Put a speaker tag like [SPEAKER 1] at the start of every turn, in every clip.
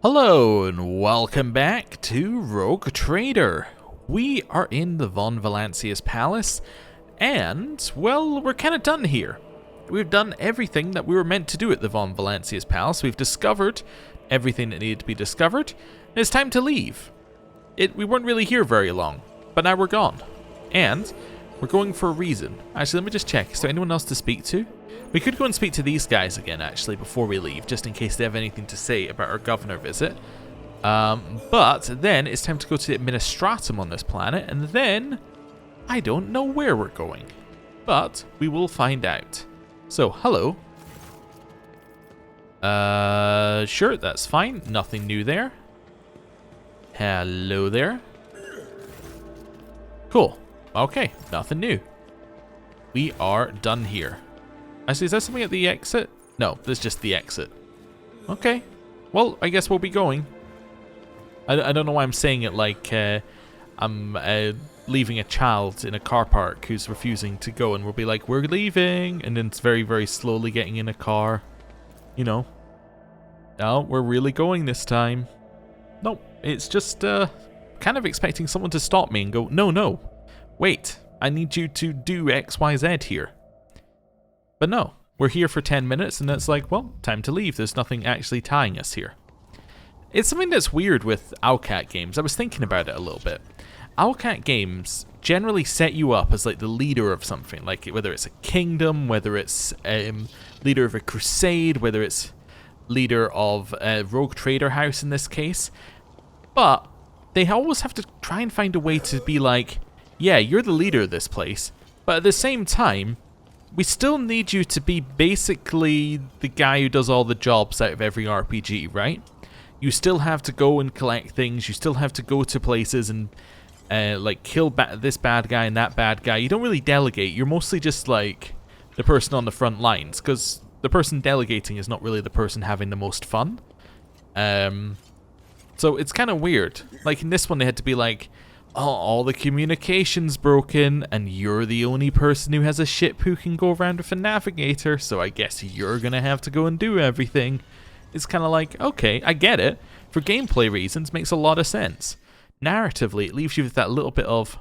[SPEAKER 1] Hello and welcome back to Rogue Trader. We are in the Von Valancius Palace and, well, we're kind of done here. We've done everything that we were meant to do at the Von Valancius Palace. We've discovered everything that needed to be discovered, and it's time to leave. We weren't really here very long, but now we're gone. And we're going for a reason. Actually, let me just check. Is there anyone else to speak to? We could go and speak to these guys again, actually, before we leave, just in case they have anything to say about our governor visit. But then it's time to go to the Administratum on this planet, and then I don't know where we're going. But we will find out. So, hello. Sure, that's fine. Nothing new there. Hello there. Cool. Okay, nothing new. We are done here. Actually, is there something at the exit? No, there's just the exit. Okay. Well, I guess we'll be going. I don't know why I'm saying it like I'm leaving a child in a car park who's refusing to go, and we'll be like, we're leaving, and then it's very, very slowly getting in a car. You know. No, we're really going this time. Nope, it's just kind of expecting someone to stop me and go, no, wait, I need you to do X, Y, Z here. But no, we're here for 10 minutes and it's like, well, time to leave. There's nothing actually tying us here. It's something that's weird with Owlcat Games. I was thinking about it a little bit. Owlcat Games generally set you up as like the leader of something, like whether it's a kingdom, whether it's leader of a crusade, whether it's leader of a rogue trader house in this case. But they always have to try and find a way to be like, yeah, you're the leader of this place, but at the same time, we still need you to be basically the guy who does all the jobs out of every RPG, right? You still have to go and collect things. You still have to go to places and like kill this bad guy and that bad guy. You don't really delegate. You're mostly just like the person on the front lines, because the person delegating is not really the person having the most fun. So it's kind of weird. Like in this one, they had to be like, oh, all the communication's broken, and you're the only person who has a ship who can go around with a navigator, so I guess you're gonna have to go and do everything. It's kind of like, okay, I get it. For gameplay reasons, makes a lot of sense. Narratively, it leaves you with that little bit of,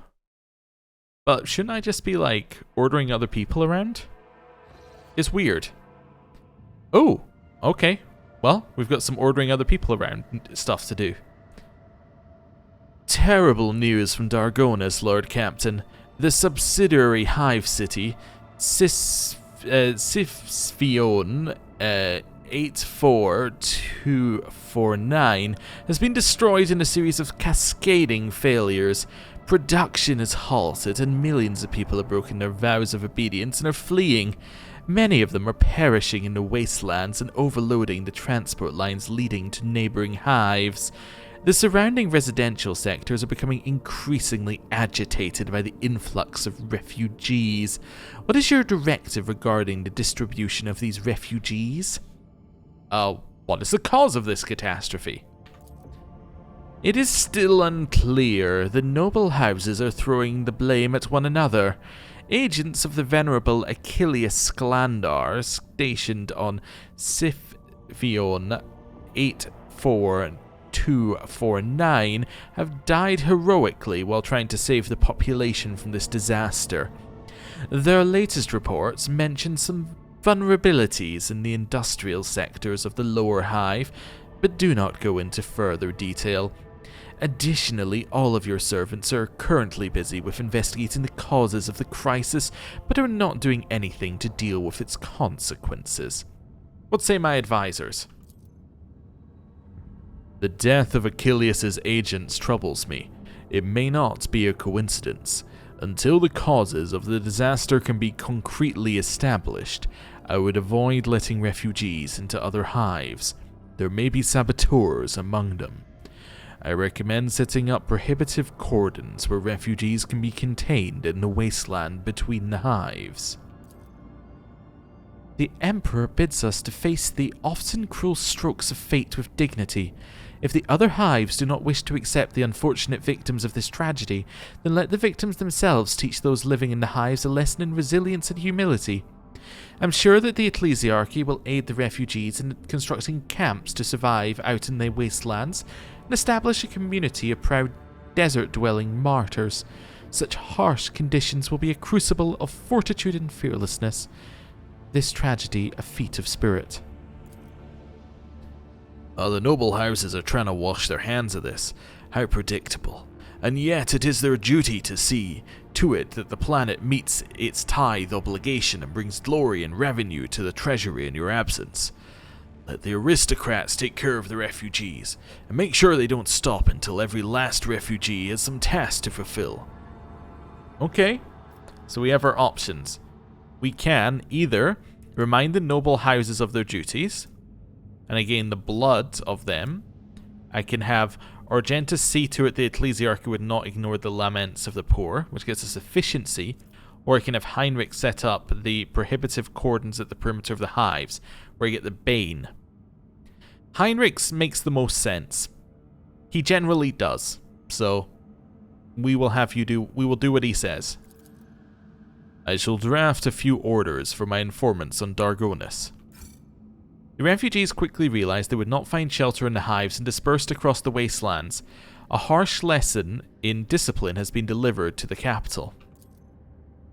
[SPEAKER 1] but shouldn't I just be, like, ordering other people around? It's weird. Oh, okay. Well, we've got some ordering other people around stuff to do. Terrible news from Dargonis, Lord Captain. The subsidiary hive city, Siffion 84249, has been destroyed in a series of cascading failures. Production is halted, and millions of people have broken their vows of obedience and are fleeing. Many of them are perishing in the wastelands and overloading the transport lines leading to neighboring hives. The surrounding residential sectors are becoming increasingly agitated by the influx of refugees. What is your directive regarding the distribution of these refugees? What is the cause of this catastrophe? It is still unclear. The noble houses are throwing the blame at one another. Agents of the venerable Achilles Sklandar, stationed on Siffion 84249, have died heroically while trying to save the population from this disaster. Their latest reports mention some vulnerabilities in the industrial sectors of the lower hive, but do not go into further detail. Additionally, all of your servants are currently busy with investigating the causes of the crisis, but are not doing anything to deal with its consequences. What say my advisors? The death of Achilles' agents troubles me. It may not be a coincidence. Until the causes of the disaster can be concretely established, I would avoid letting refugees into other hives. There may be saboteurs among them. I recommend setting up prohibitive cordons where refugees can be contained in the wasteland between the hives. The Emperor bids us to face the often cruel strokes of fate with dignity. If the other hives do not wish to accept the unfortunate victims of this tragedy, then let the victims themselves teach those living in the hives a lesson in resilience and humility.
[SPEAKER 2] I'm sure that the ecclesiarchy will aid the refugees in constructing camps to survive out in the wastelands and establish a community of proud desert-dwelling martyrs. Such harsh conditions will be a crucible of fortitude and fearlessness. This tragedy a feat of spirit.
[SPEAKER 3] The noble houses are trying to wash their hands of this. How predictable. And yet it is their duty to see to it that the planet meets its tithe obligation and brings glory and revenue to the treasury in your absence. Let the aristocrats take care of the refugees, and make sure they don't stop until every last refugee has some task to fulfill.
[SPEAKER 1] Okay, so we have our options. We can either remind the noble houses of their duties, and again the blood of them. I can have Argentus see to it the ecclesiarchy would not ignore the laments of the poor, which gets us efficiency, or I can have Heinrich set up the prohibitive cordons at the perimeter of the hives, where you get the bane. Heinrich's makes the most sense. He generally does, so we will do what he says. I shall draft a few orders for my informants on Dargonus. The refugees quickly realized they would not find shelter in the hives and dispersed across the wastelands. A harsh lesson in discipline has been delivered to the capital.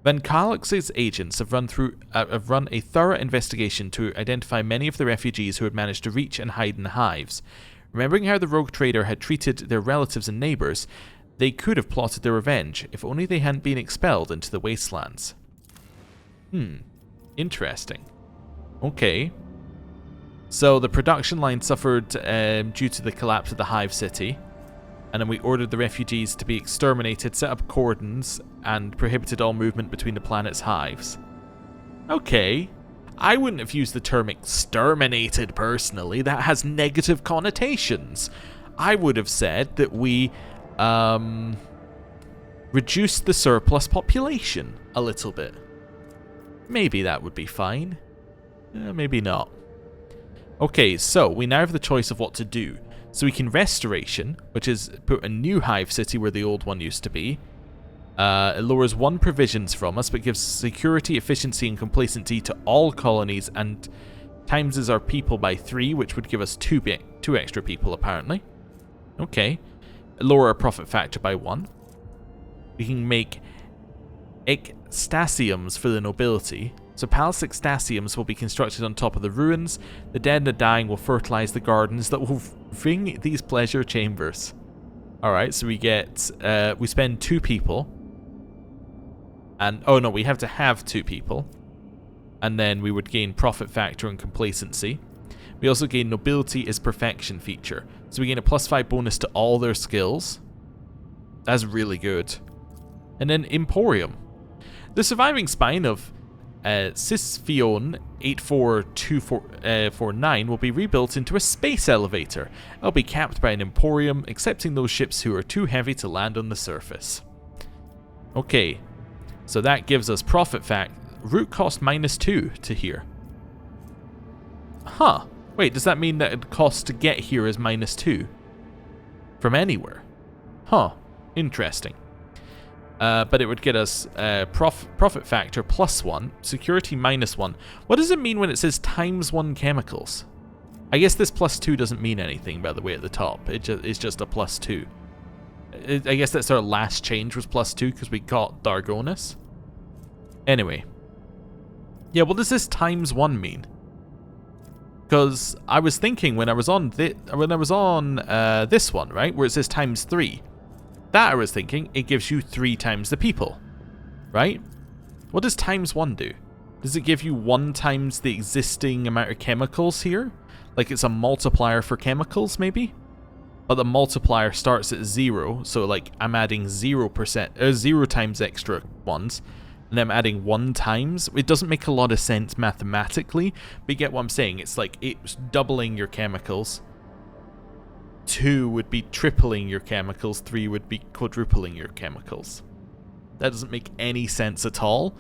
[SPEAKER 1] Van Kalix's agents have run a thorough investigation to identify many of the refugees who had managed to reach and hide in the hives. Remembering how the rogue trader had treated their relatives and neighbors, they could have plotted their revenge, if only they hadn't been expelled into the wastelands. Interesting. Okay. So the production line suffered due to the collapse of the hive city, and then we ordered the refugees to be exterminated, set up cordons, and prohibited all movement between the planet's hives. Okay. I wouldn't have used the term exterminated personally. That has negative connotations. I would have said that we reduced the surplus population a little bit. Maybe that would be fine. Maybe not. Okay, so we now have the choice of what to do. So we can restoration, which is put a new hive city where the old one used to be. It lowers 1 provisions from us, but gives security, efficiency, and complacency to all colonies, and times our people by 3, which would give us 2 extra people, apparently. Okay. Lower our profit factor by 1. We can make ecstasiums for the nobility. So palace ecstasiums will be constructed on top of the ruins. The dead and the dying will fertilize the gardens that will bring these pleasure chambers. Alright, so we get, we spend 2 people. And, oh no, we have to have 2 people. And then we would gain profit factor and complacency. We also gain nobility as perfection feature. So we gain a +5 bonus to all their skills. That's really good. And then Emporium. The surviving spine of Sisfion 84249 will be rebuilt into a space elevator. It'll be capped by an Emporium, excepting those ships who are too heavy to land on the surface. Okay, so that gives us profit route cost -2 to here. Huh. Wait, does that mean that the cost to get here is -2? From anywhere? Huh. Interesting. But it would get us profit factor +1, security -1. What does it mean when it says ×1 chemicals? I guess this +2 doesn't mean anything, by the way, at the top. It's just a +2. I guess that's our last change was +2 because we got Dargonus. Anyway. Yeah, what does this ×1 mean? Because I was thinking when I was on this one, right, where it says ×3. That I was thinking, it gives you 3 times the people, right? What does ×1 do? Does it give you 1 times the existing amount of chemicals here? Like it's a multiplier for chemicals, maybe? But the multiplier starts at 0, so like I'm adding 0%, 0 times extra ones, and I'm adding 1 times. It doesn't make a lot of sense mathematically, but you get what I'm saying. It's like it's doubling your chemicals. 2 would be tripling your chemicals, 3 would be quadrupling your chemicals. That doesn't make any sense at all,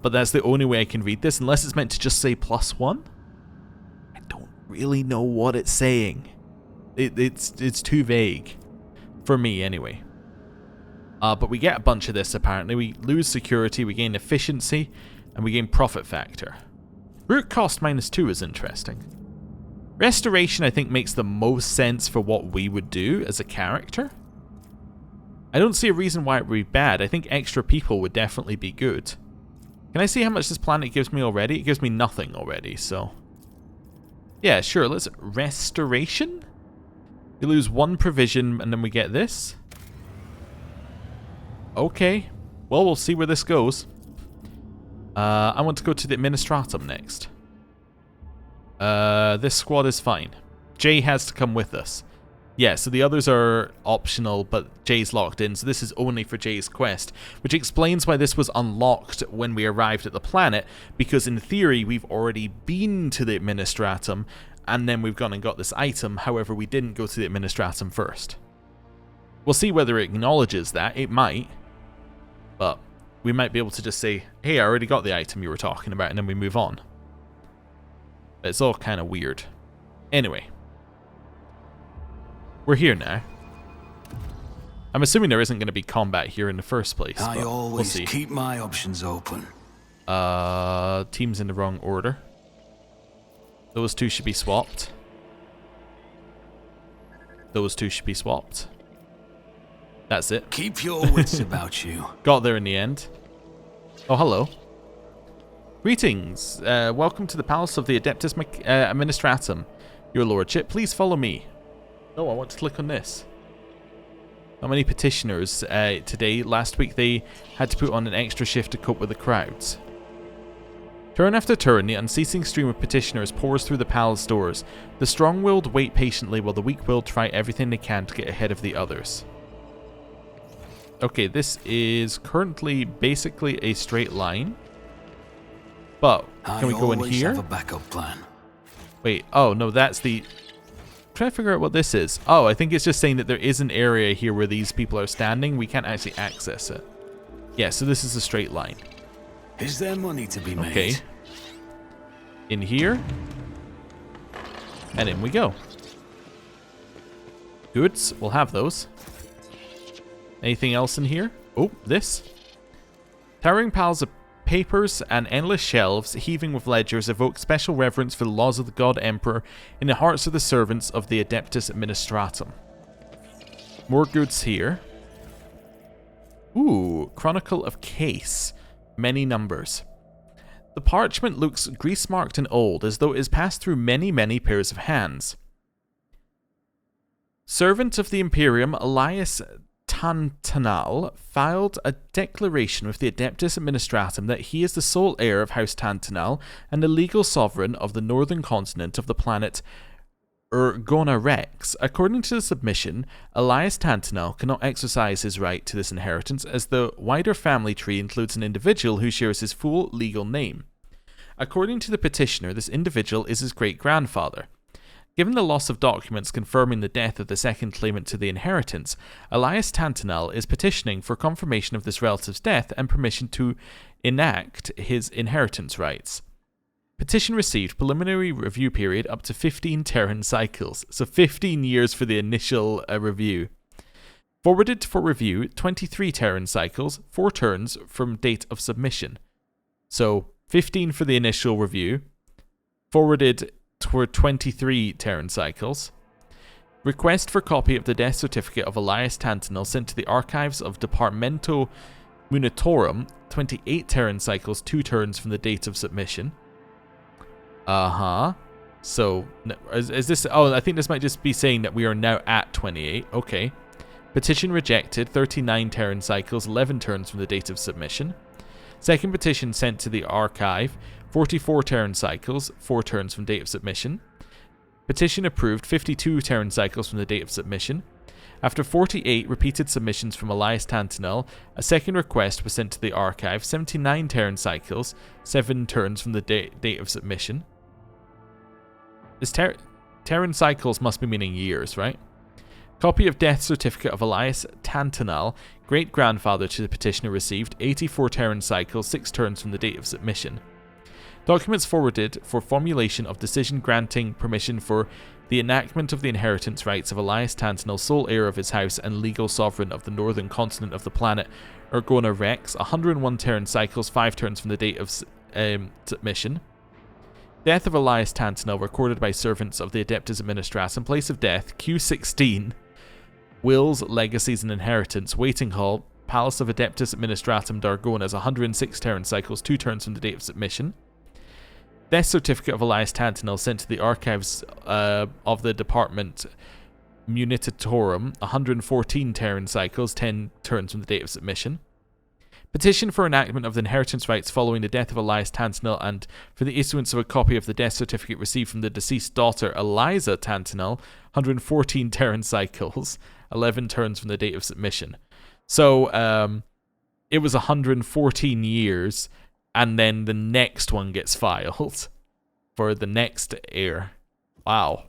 [SPEAKER 1] but that's the only way I can read this, unless it's meant to just say +1. I don't really know what it's saying. It's too vague. For me, anyway. But we get a bunch of this, apparently. We lose security, we gain efficiency, and we gain profit factor. Root cost -2 is interesting. Restoration, I think, makes the most sense for what we would do as a character. I don't see a reason why it would be bad. I think extra people would definitely be good. Can I see how much this planet gives me already? It gives me nothing already, so... yeah, sure, let's... restoration? We lose 1 provision and then we get this? Okay. Well, we'll see where this goes. I want to go to the Administratum next. This squad is fine. Jay has to come with us. Yeah, so the others are optional, but Jay's locked in, so this is only for Jay's quest, which explains why this was unlocked when we arrived at the planet, because in theory we've already been to the Administratum, and then we've gone and got this item. However, we didn't go to the Administratum first. We'll see whether it acknowledges that. It might, but we might be able to just say, hey, I already got the item you were talking about, and then we move on. It's all kind of weird. Anyway. We're here now. I'm assuming there isn't going to be combat here in the first place.
[SPEAKER 4] I always
[SPEAKER 1] we'll
[SPEAKER 4] keep my options open.
[SPEAKER 1] Team's in the wrong order. Those 2 should be swapped. Those 2 should be swapped. That's it.
[SPEAKER 4] Keep your wits about you.
[SPEAKER 1] Got there in the end. Oh, hello. Greetings. Welcome to the Palace of the Adeptus Administratum. Your Lordship, please follow me. Oh, I want to click on this. Not many petitioners today. Last week they had to put on an extra shift to cope with the crowds. Turn after turn, the unceasing stream of petitioners pours through the palace doors. The strong-willed wait patiently while the weak-willed try everything they can to get ahead of the others. Okay, this is currently basically a straight line. But can we go in here?
[SPEAKER 4] I always have a backup plan.
[SPEAKER 1] Wait, oh no, that's the... I'm trying to figure out what this is. Oh, I think it's just saying that there is an area here where these people are standing. We can't actually access it. Yeah, so this is a straight line.
[SPEAKER 4] Is there money to be made?
[SPEAKER 1] Okay. In here. And in we go. Goods, we'll have those. Anything else in here? Oh, this. Towering piles of papers and endless shelves heaving with ledgers evoke special reverence for the laws of the God Emperor in the hearts of the servants of the Adeptus Administratum. More goods here. Ooh, Chronicle of Case. Many numbers. The parchment looks grease-marked and old, as though it has passed through many, many pairs of hands. Servant of the Imperium, Elias Tantanal filed a declaration with the Adeptus Administratum that he is the sole heir of House Tantanal and the legal sovereign of the northern continent of the planet Ergona Rex. According to the submission, Elias Tantanal cannot exercise his right to this inheritance as the wider family tree includes an individual who shares his full legal name. According to the petitioner, this individual is his great-grandfather. Given the loss of documents confirming the death of the second claimant to the inheritance, Elias Tantanal is petitioning for confirmation of this relative's death and permission to enact his inheritance rights. Petition received preliminary review period up to 15 Terran cycles, so 15 years for the initial review. Forwarded for review 23 Terran cycles, 4 turns from date of submission. So 15 for the initial review, forwarded for 23 Terran cycles. Request for copy of the death certificate of Elias Tantanal sent to the archives of Departamento Munitorum, 28 Terran cycles, 2 turns from the date of submission. So, is this... oh, I think this might just be saying that we are now at 28. Okay. Petition rejected, 39 Terran cycles, 11 turns from the date of submission. Second petition sent to the archive, 44 Terran cycles, 4 turns from date of submission. Petition approved, 52 Terran cycles from the date of submission. After 48 repeated submissions from Elias Tantanal, a second request was sent to the archive, 79 Terran cycles, 7 turns from the date of submission. This Terran cycles must be meaning years, right? Copy of death certificate of Elias Tantanal, great-grandfather to the petitioner, received 84 Terran cycles, 6 turns from the date of submission. Documents forwarded for formulation of decision granting permission for the enactment of the inheritance rights of Elias Tantanal, sole heir of his house and legal sovereign of the northern continent of the planet Ergona Rex, 101 Terran cycles, 5 turns from the date of submission. Death of Elias Tantanel recorded by servants of the Adeptus Administratum. Place of death, Q16. Wills, legacies and inheritance. Waiting hall, Palace of Adeptus Administratum Dargonas, 106 Terran cycles, 2 turns from the date of submission. Death certificate of Elias Tantanel sent to the archives of the Department Munitatorum, 114 Terran cycles, 10 turns from the date of submission. Petition for enactment of the inheritance rights following the death of Elias Tantanel and for the issuance of a copy of the death certificate received from the deceased daughter Eliza Tantanel, 114 Terran cycles, 11 turns from the date of submission. So it was 114 years, and then the next one gets filed for the next heir. Wow.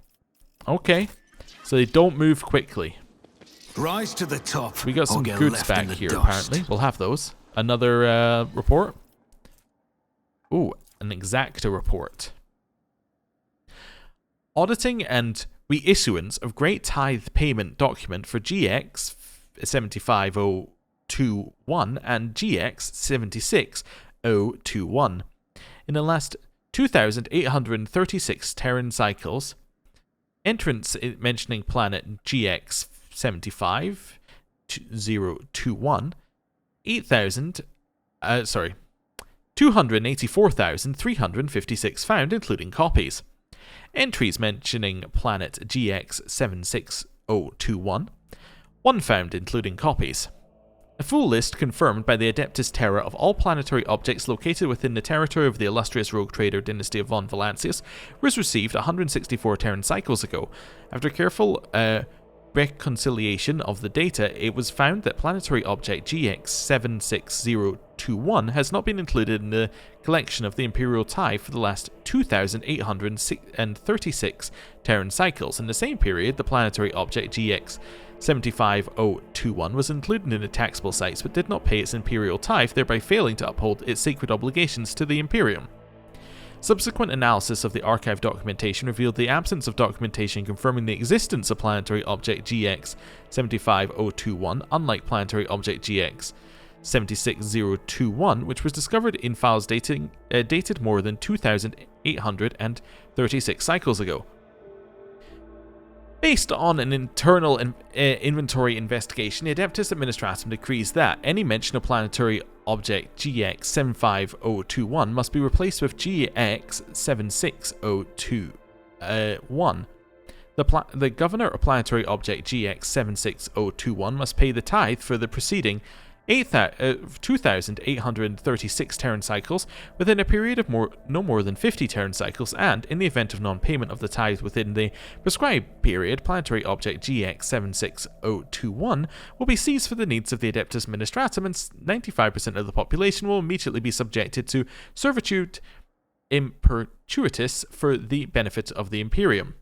[SPEAKER 1] Okay. So they don't move quickly.
[SPEAKER 4] Rise to the top.
[SPEAKER 1] We got some
[SPEAKER 4] get
[SPEAKER 1] goods
[SPEAKER 4] left
[SPEAKER 1] back
[SPEAKER 4] in the
[SPEAKER 1] here,
[SPEAKER 4] dust.
[SPEAKER 1] apparently. We'll have those. Another report. Ooh, an exacta report. Auditing and reissuance of Great Tithe Payment Document for GX 75021 and GX 76021. In the last 2,836 Terran cycles, entrance mentioning planet GX 75021, 284,356 found, including copies. Entries mentioning planet GX 76021, 1 found, including copies. A full list confirmed by the Adeptus Terra of all planetary objects located within the territory of the illustrious rogue trader dynasty of von Valancius was received 164 Terran cycles ago. After careful reconciliation of the data, it was found that planetary object GX 76021 has not been included in the collection of the Imperial Tithe for the last 2,836 Terran cycles. In the same period, the planetary object GX 75021 was included in the taxable sites but did not pay its Imperial Tithe, thereby failing to uphold its sacred obligations to the Imperium. Subsequent analysis of the archive documentation revealed the absence of documentation confirming the existence of planetary object GX 75021, unlike planetary object GX 76021, which was discovered in files dated more than 2,836 cycles ago. Based on an internal inventory investigation, the Adeptus Administratum decrees that any mention of planetary object GX 75021 must be replaced with GX 76021. The governor of planetary object GX 76021 must pay the tithe for the preceding 2,836 Terran cycles within a period of no more than 50 Terran cycles, and in the event of non-payment of the tithe within the prescribed period, planetary object GX 76021 will be seized for the needs of the Adeptus Administratum, and 95% of the population will immediately be subjected to servitude in perpetuitis for the benefit of the Imperium.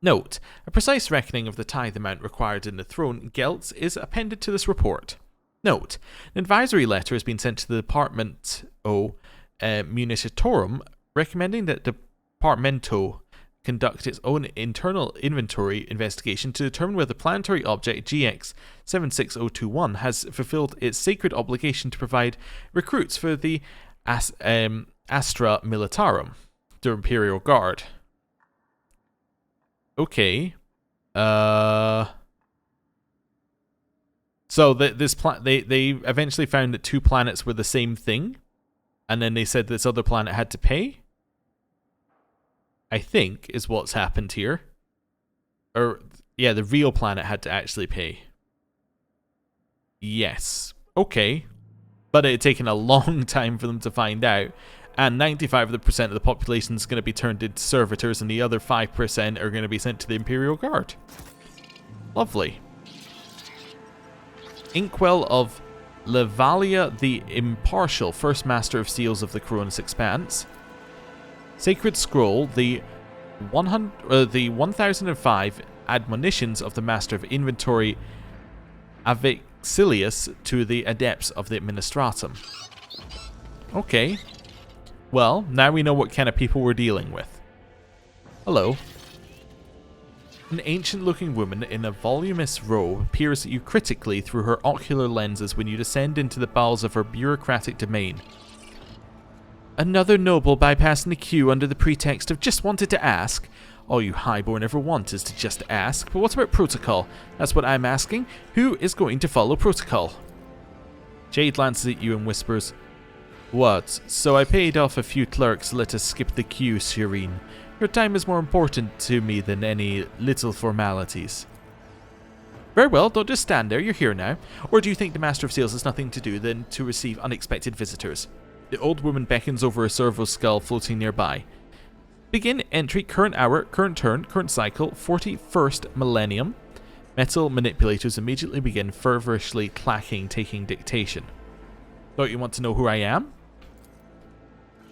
[SPEAKER 1] Note: a precise reckoning of the tithe amount required in the throne gelts is appended to this report. Note: an advisory letter has been sent to the Departamento Munitatorum recommending that Departamento conduct its own internal inventory investigation to determine whether planetary object GX 76021 has fulfilled its sacred obligation to provide recruits for the Astra Militarum, the Imperial Guard. Okay. So they eventually found that 2 planets were the same thing, and then they said this other planet had to pay? I think is what's happened here. Or, yeah, the real planet had to actually pay. Yes. Okay. But it had taken a long time for them to find out, and 95% of the population is going to be turned into servitors, and the other 5% are going to be sent to the Imperial Guard. Lovely. Inkwell of Levalia the Impartial, First Master of Seals of the Koronus Expanse. Sacred Scroll, the 1005 Admonitions of the Master of Inventory Avexilius to the Adepts of the Administratum. Okay. Well, now we know what kind of people we're dealing with. Hello. An ancient-looking woman in a voluminous robe peers at you critically through her ocular lenses when you descend into the bowels of her bureaucratic domain.
[SPEAKER 2] another noble bypassing the queue under the pretext of just wanted to ask. All you highborn ever want is to just ask. But what about protocol? That's what I'm asking. Who is going to follow protocol?
[SPEAKER 1] Jade glances at you and whispers, "What? So I paid off a few clerks to let us skip the queue, Shireen. Your time is more important to me than any little formalities."
[SPEAKER 2] Very well, don't just stand there, you're here now. Or do you think the Master of Seals has nothing to do than to receive unexpected visitors?
[SPEAKER 1] The old woman beckons over a servo skull floating nearby.
[SPEAKER 2] Begin entry, current hour, current turn, current cycle, 41st millennium.
[SPEAKER 1] Metal manipulators immediately begin feverishly clacking, taking dictation.
[SPEAKER 2] Don't you want to know who I am?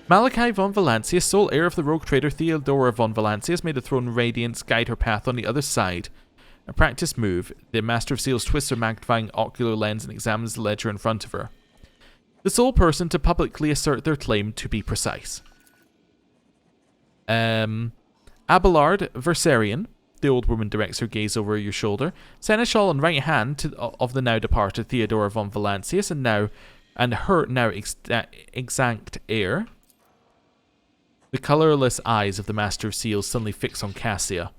[SPEAKER 2] Malachi von Valancius, sole heir of the rogue trader Theodora von Valancius, may the throne radiance guide her path on the other side. A practiced move, the Master of Seals twists her magnifying ocular lens and examines the ledger in front of her. The sole person to publicly assert their claim, to be precise.
[SPEAKER 1] Abelard
[SPEAKER 2] Versarian, the old woman directs her gaze over your shoulder, seneschal and right hand of the now departed Theodora von Valancius and her now exact heir.
[SPEAKER 1] The colourless eyes of the Master of Seals suddenly fix on Cassia.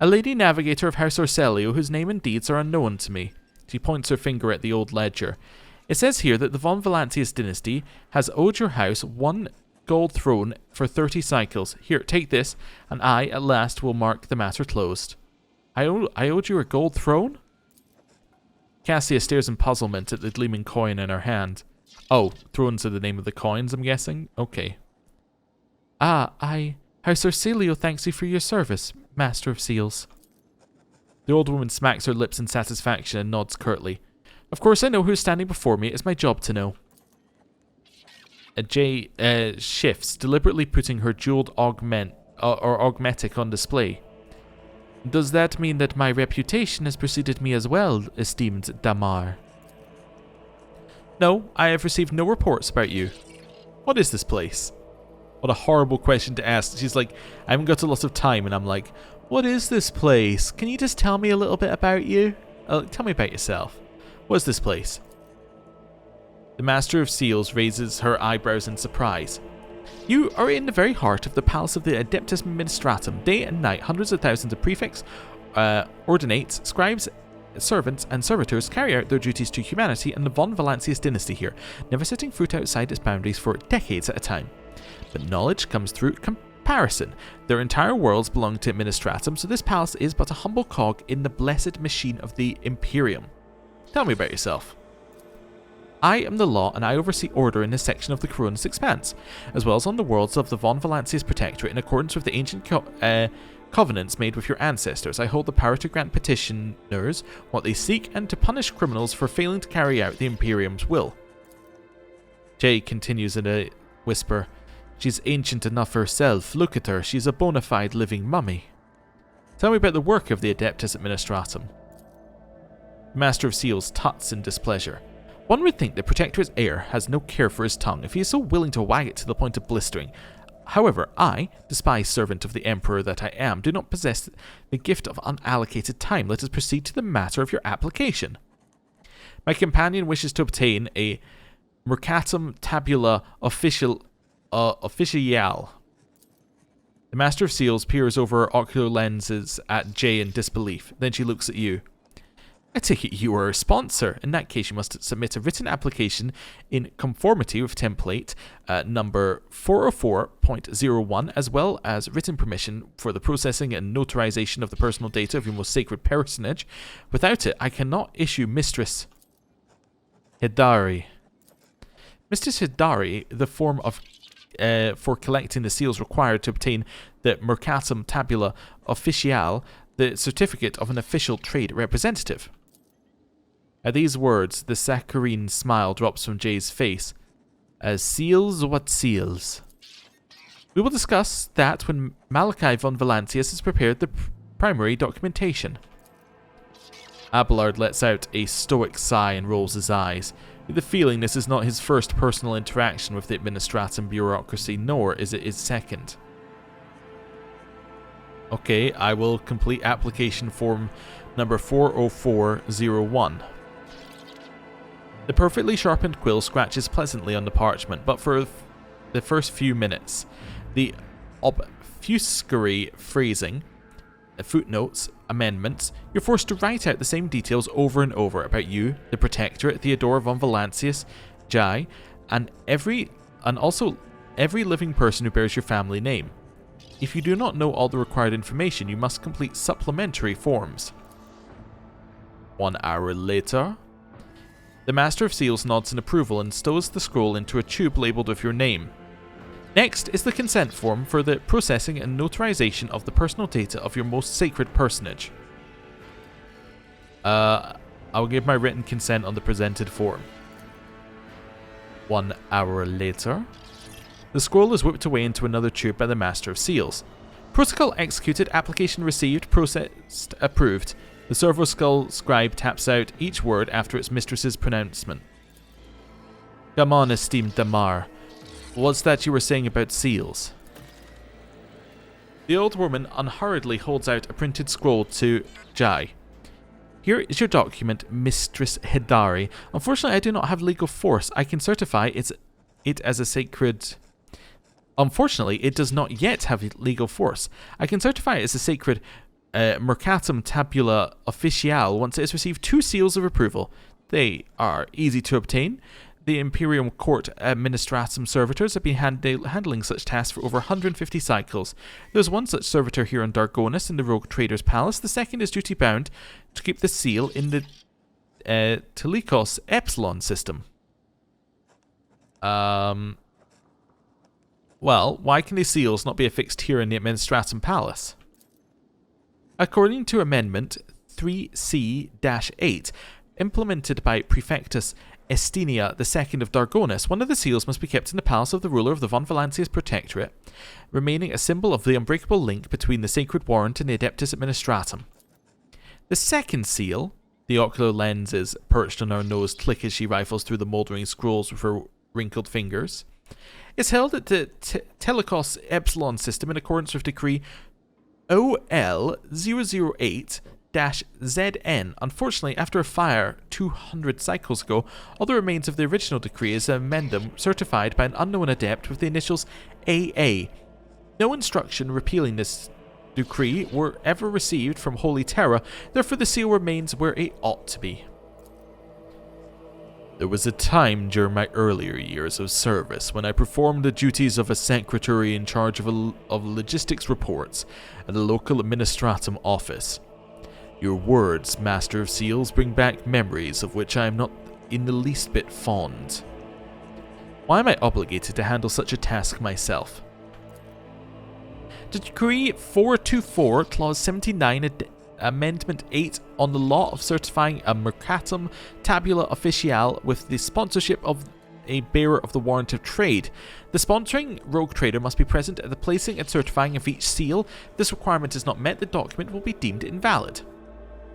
[SPEAKER 2] A lady navigator of House Orselio whose name and deeds are unknown to me.
[SPEAKER 1] She points her finger at the old ledger.
[SPEAKER 2] It says here that the von Valancius dynasty has owed your house 1 gold throne for 30 cycles. Here, take this, and I, at last, will mark the matter closed.
[SPEAKER 1] I owed you a gold throne?
[SPEAKER 2] Cassia stares in puzzlement at the gleaming coin in her hand.
[SPEAKER 1] Oh, thrones are the name of the coins, I'm guessing? Okay.
[SPEAKER 2] House Orselio thanks you for your service, Master of Seals.
[SPEAKER 1] The old woman smacks her lips in satisfaction and nods curtly.
[SPEAKER 2] Of course I know who's standing before me. It's my job to know.
[SPEAKER 1] Jay shifts, deliberately putting her jeweled augmetic on display.
[SPEAKER 2] Does that mean that my reputation has preceded me as well, esteemed Damar?
[SPEAKER 1] No, I have received no reports about you. What is this place? What a horrible question to ask. She's like, I haven't got a lot of time, and I'm like, what is this place? Can you just tell me a little bit about you? Tell me about yourself. What is this place? The Master of Seals raises her eyebrows in surprise.
[SPEAKER 2] You are in the very heart of the Palace of the Adeptus Ministratum. Day and night, hundreds of thousands of prefects, ordinates, scribes, servants, and servitors carry out their duties to humanity and the von Valancius dynasty here, never setting foot outside its boundaries for decades at a time. But knowledge comes through comparison. Their entire worlds belong to Administratum, so this palace is but a humble cog in the blessed machine of the Imperium.
[SPEAKER 1] Tell me about yourself.
[SPEAKER 2] I am the law, and I oversee order in this section of the Koronus Expanse, as well as on the worlds of the von Valancius Protectorate in accordance with the ancient covenants made with your ancestors. I hold the power to grant petitioners what they seek and to punish criminals for failing to carry out the Imperium's will.
[SPEAKER 1] Jay continues in a whisper. She's ancient enough herself. Look at her. She's a bona fide living mummy. Tell me about the work of the Adeptus Administratum.
[SPEAKER 2] The Master of Seals tuts in displeasure. One would think the Protectorate's heir has no care for his tongue if he is so willing to wag it to the point of blistering. However, I, despised servant of the Emperor that I am, do not possess the gift of unallocated time. Let us proceed to the matter of your application.
[SPEAKER 1] My companion wishes to obtain a Mercatum Tabula Officiale. The Master of Seals peers over her ocular lenses at Jay in disbelief. Then she looks at you.
[SPEAKER 2] I take it you are a sponsor. In that case, you must submit a written application in conformity with template number 404.01, as well as written permission for the processing and notarization of the personal data of your most sacred personage. Without it, I cannot issue Mistress
[SPEAKER 1] Hidari.
[SPEAKER 2] Mistress Hidari, the form of for collecting the seals required to obtain the Mercatum Tabula Officiale, the certificate of an official trade representative.
[SPEAKER 1] At these words, the saccharine smile drops from Jay's face. Seals? What seals?
[SPEAKER 2] We will discuss that when Malachi von Valancius has prepared the primary documentation.
[SPEAKER 1] Abelard lets out a stoic sigh and rolls his eyes, with the feeling this is not his first personal interaction with the Administratum bureaucracy, nor is it his second. Okay, I will complete application form number 40401.
[SPEAKER 2] The perfectly sharpened quill scratches pleasantly on the parchment, but for
[SPEAKER 1] the first few minutes. The obfuscatory phrasing, footnotes, amendments, you're forced to write out the same details over and over about you, the Protectorate, Theodora von Valancius, Jai, and also every living person who bears your family name. If you do not know all the required information, you must complete supplementary forms. 1 hour later, the Master of Seals nods in approval and stows the scroll into a tube labelled with your name. Next is the consent form for the processing and notarization of the personal data of your most sacred personage. I'll give my written consent on the presented form. 1 hour later, the scroll is whipped away into another tube by the Master of Seals. Protocol executed, application received, processed, approved. The servo skull scribe taps out each word after its mistress's pronouncement. Come on, esteemed Damar. What's that you were saying about seals? The old woman unhurriedly holds out a printed scroll to Jai. Here is your document, Mistress Hidari. Unfortunately, I do not have legal force. I can certify it as a sacred... Unfortunately, it does not yet have legal force. I can certify it as a sacred Mercatum Tabula Officiale once it has received 2 seals of approval. They are easy to obtain. The Imperium Court Administratum Servitors have been handling such tasks for over 150 cycles. There's one such servitor here on Dargonus in the Rogue Trader's Palace. The second is duty-bound to keep the seal in the Telikos Epsilon system. Well, why can these seals not be affixed here in the Administratum Palace? According to Amendment 3C-8, implemented by Prefectus Estinia II of Dargonus, one of the seals must be kept in the palace of the ruler of the Von Valancius Protectorate, remaining a symbol of the unbreakable link between the Sacred Warrant and the Adeptus Administratum. The second seal, the ocular lenses perched on her nose click as she rifles through the mouldering scrolls with her wrinkled fingers, is held at the Telikos Epsilon system in accordance with Decree OL008-ZN. Unfortunately, after a fire 200 cycles ago, all the remains of the original decree is amendum certified by an unknown adept with the initials AA. No instruction repealing this decree were ever received from Holy Terra, therefore the seal remains where it ought to be. There was a time during my earlier years of service when I performed the duties of a secretary in charge of logistics reports at a local administratum office. Your words, Master of Seals, bring back memories of which I am not in the least bit fond. Why am I obligated to handle such a task myself? Decree 424, Clause 79, Amendment 8 on the law of certifying a Mercatum Tabula Officiale with the sponsorship of a bearer of the warrant of trade. The sponsoring rogue trader must be present at the placing and certifying of each seal. If this requirement is not met, the document will be deemed invalid.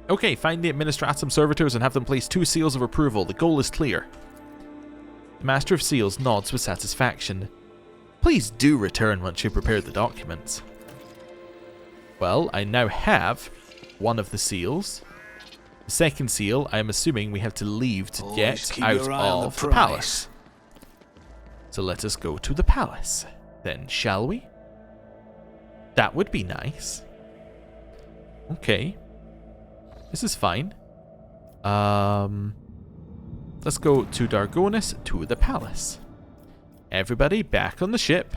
[SPEAKER 1] Okay, find the Administratum Servitors and have them place 2 seals of approval. The goal is clear. The Master of Seals nods with satisfaction. Please do return once you prepare the documents. Well, I now have one of the seals. The second seal, I am assuming we have to leave to get out of the palace. So let us go to the palace, then, shall we? That would be nice. Okay. This is fine. Let's go to Dargonus, to the palace. Everybody back on the ship.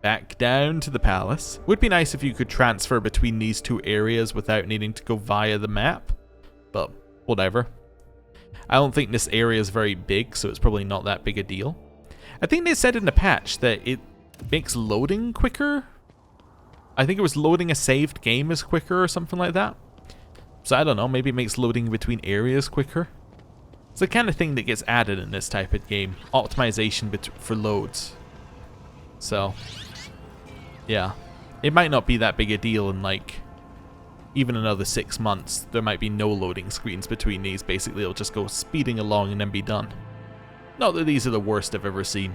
[SPEAKER 1] Back down to the palace. Would be nice if you could transfer between these 2 areas without needing to go via the map. But whatever. I don't think this area is very big, so it's probably not that big a deal. I think they said in the patch that it makes loading quicker. I think it was loading a saved game is quicker or something like that. So I don't know, maybe it makes loading between areas quicker. It's the kind of thing that gets added in this type of game. Optimization for loads. So, yeah. It might not be that big a deal in like, even another 6 months. There might be no loading screens between these. Basically, it'll just go speeding along and then be done. Not that these are the worst I've ever seen.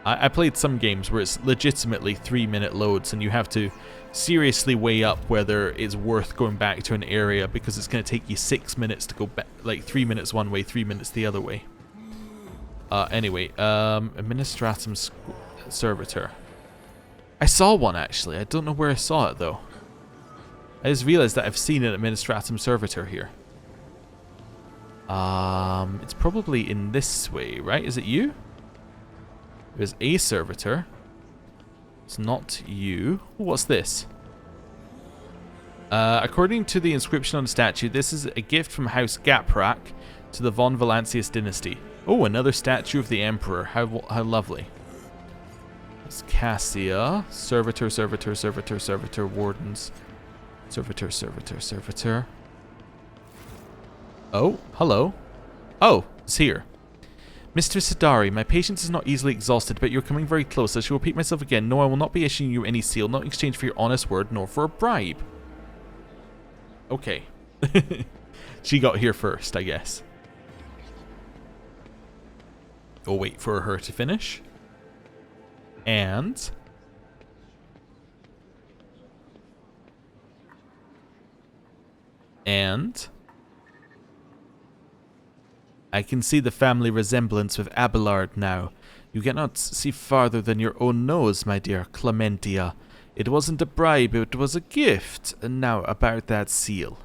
[SPEAKER 1] I played some games where it's legitimately 3-minute loads and you have to seriously weigh up whether it's worth going back to an area because it's going to take you 6 minutes to go back, like 3 minutes one way, 3 minutes the other way. Anyway, Administratum Servitor. I saw one, actually. I don't know where I saw it, though. I just realized that I've seen an Administratum Servitor here. It's probably in this way, right? Is it you? There's a servitor. It's not you. What's this? According to the inscription on the statue, this is a gift from House Gaprak to the von Valancius dynasty. Oh, another statue of the Emperor. How lovely. It's Cassia. Servitor, servitor, servitor, servitor, wardens. Servitor, servitor, servitor. Oh, hello. Oh, it's here. Mr. Sidari, my patience is not easily exhausted, but you're coming very close. I shall repeat myself again. No, I will not be issuing you any seal, not in exchange for your honest word, nor for a bribe. Okay. She got here first, I guess. We'll wait for her to finish. And... I can see the family resemblance with Abelard now. You cannot see farther than your own nose, my dear Clementia. It wasn't a bribe, it was a gift. And now about that seal.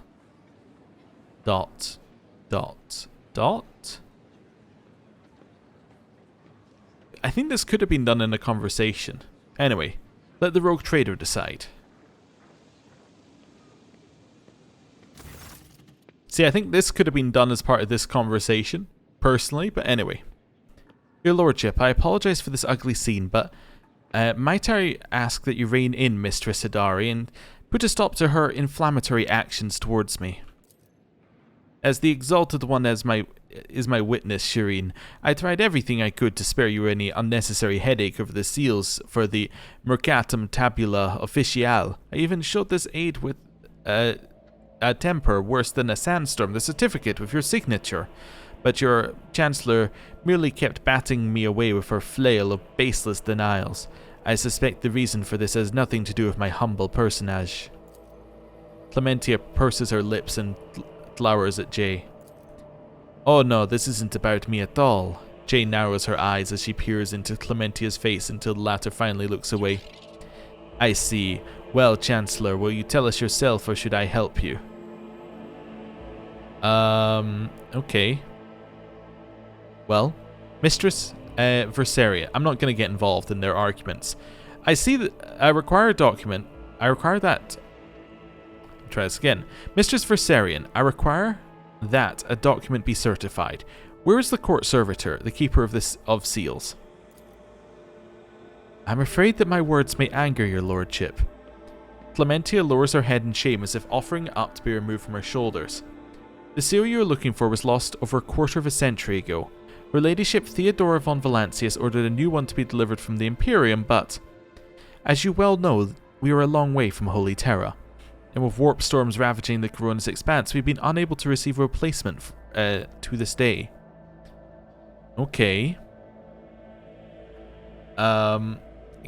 [SPEAKER 1] Dot. Dot. Dot. I think this could have been done in a conversation. Anyway, let the rogue trader decide. See, I think this could have been done as part of this conversation, personally, but anyway. Your Lordship, I apologize for this ugly scene, but might I ask that you rein in Mistress Hidari and put a stop to her inflammatory actions towards me? As the Exalted One is my witness, Shireen, I tried everything I could to spare you any unnecessary headache over the seals for the Mercatum Tabula Officiale. I even showed this aid with a temper worse than a sandstorm, the certificate with your signature. But your Chancellor merely kept batting me away with her flail of baseless denials. I suspect the reason for this has nothing to do with my humble personage. Clementia purses her lips and glowers at Jay. Oh no, this isn't about me at all. Jay narrows her eyes as she peers into Clementia's face until the latter finally looks away. I see. Well, Chancellor, will you tell us yourself or should I help you? Okay. Well, Mistress Versaria, I'm not going to get involved in their arguments. I see that I require a document. I require that... Try this again. Mistress Versarian, I require that a document be certified. Where is the court servitor, the keeper of seals? I'm afraid that my words may anger your lordship. Clementia lowers her head in shame as if offering it up to be removed from her shoulders. The seal you are looking for was lost over a quarter of a century ago. Her ladyship Theodora von Valancius ordered a new one to be delivered from the Imperium, but, as you well know, we are a long way from Holy Terra. And with warp storms ravaging the Koronus Expanse, we've been unable to receive a replacement to this day. Okay. I'm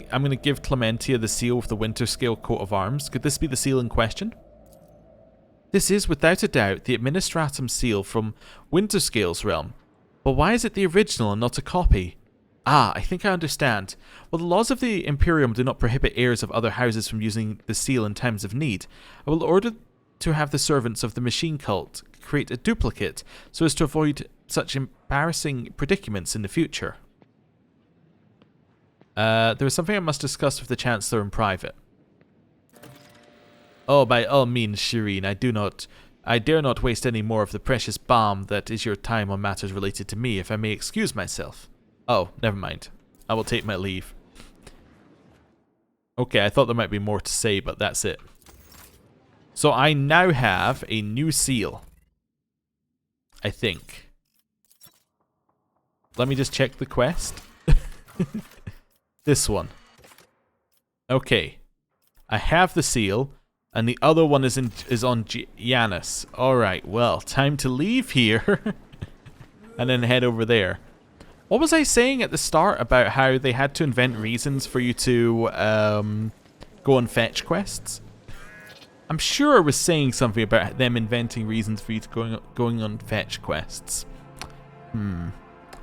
[SPEAKER 1] going to give Clementia the seal with the Winter Scale coat of arms. Could this be the seal in question? This is, without a doubt, the Administratum seal from Winterscale's realm. But why is it the original and not a copy? Ah, I think I understand. Well, the laws of the Imperium do not prohibit heirs of other houses from using the seal in times of need. I will order to have the servants of the machine cult create a duplicate so as to avoid such embarrassing predicaments in the future. There is something I must discuss with the Chancellor in private. Oh, by all means, Shireen, I dare not waste any more of the precious balm that is your time on matters related to me, if I may excuse myself. Oh, never mind. I will take my leave. Okay, I thought there might be more to say, but that's it. So I now have a new seal. I think. Let me just check the quest. This one. Okay. I have the seal. And the other one is on Janus. Alright, well, time to leave here. And then head over there. What was I saying at the start about how they had to invent reasons for you to go on fetch quests? I'm sure I was saying something about them inventing reasons for you to going on fetch quests.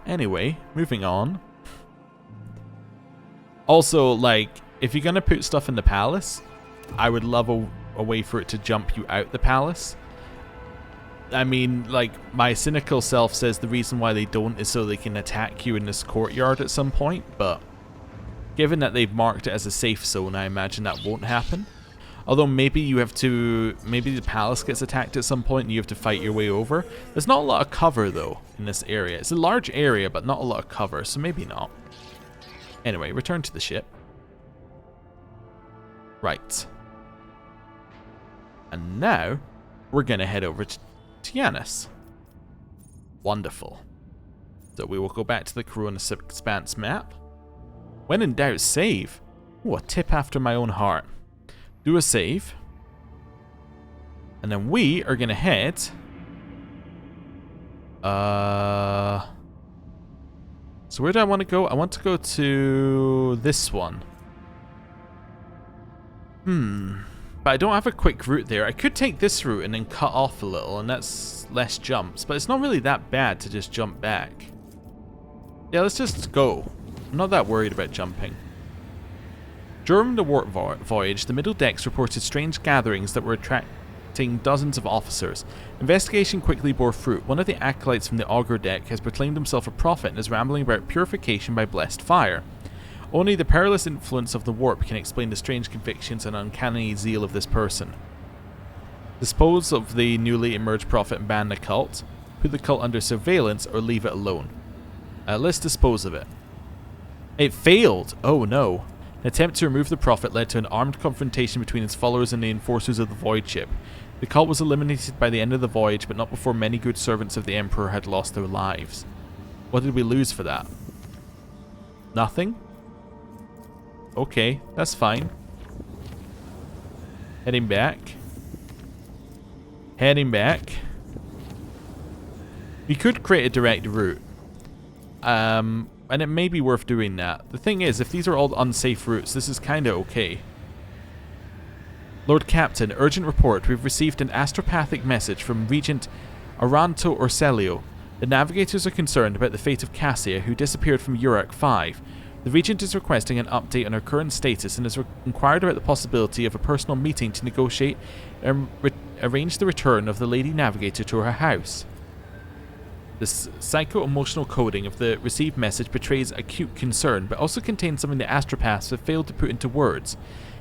[SPEAKER 1] Anyway, moving on. Also, like, if you're going to put stuff in the palace, I would love a way for it to jump you out the palace. I mean, like, my cynical self says the reason why they don't is so they can attack you in this courtyard at some point, but given that they've marked it as a safe zone, I imagine that won't happen. Although maybe you have to, maybe the palace gets attacked at some point and you have to fight your way over. There's not a lot of cover though in this area. It's a large area, but not a lot of cover, so maybe not. Anyway, return to the ship. Right. And now, we're going to head over to Yanis. Wonderful. So we will go back to the Koronus Expanse map. When in doubt, save. Ooh, a tip after my own heart. Do a save. And then we are going to head... So where do I want to go? I want to go to this one. But I don't have a quick route there. I could take this route and then cut off a little, and that's less jumps. But it's not really that bad to just jump back. Yeah, let's just go. I'm not that worried about jumping. During the warp voyage, the middle decks reported strange gatherings that were attracting dozens of officers. Investigation quickly bore fruit. One of the acolytes from the augur deck has proclaimed himself a prophet and is rambling about purification by blessed fire. Only the perilous influence of the warp can explain the strange convictions and uncanny zeal of this person. Dispose of the newly emerged prophet and ban the cult. Put the cult under surveillance or leave it alone. Let's dispose of it. It failed! Oh no. An attempt to remove the prophet led to an armed confrontation between his followers and the enforcers of the voidship. The cult was eliminated by the end of the voyage, but not before many good servants of the Emperor had lost their lives. What did we lose for that? Nothing? Okay, that's fine. Heading back. Heading back. We could create a direct route. And it may be worth doing that. The thing is, if these are all unsafe routes, this is kinda okay. Lord Captain, urgent report. We've received an astropathic message from Regent Aranto Orselio. The navigators are concerned about the fate of Cassia, who disappeared from Urak 5. The Regent is requesting an update on her current status and has inquired about the possibility of a personal meeting to negotiate and arrange the return of the Lady Navigator to her house. The psycho-emotional coding of the received message betrays acute concern, but also contains something the astropaths have failed to put into words.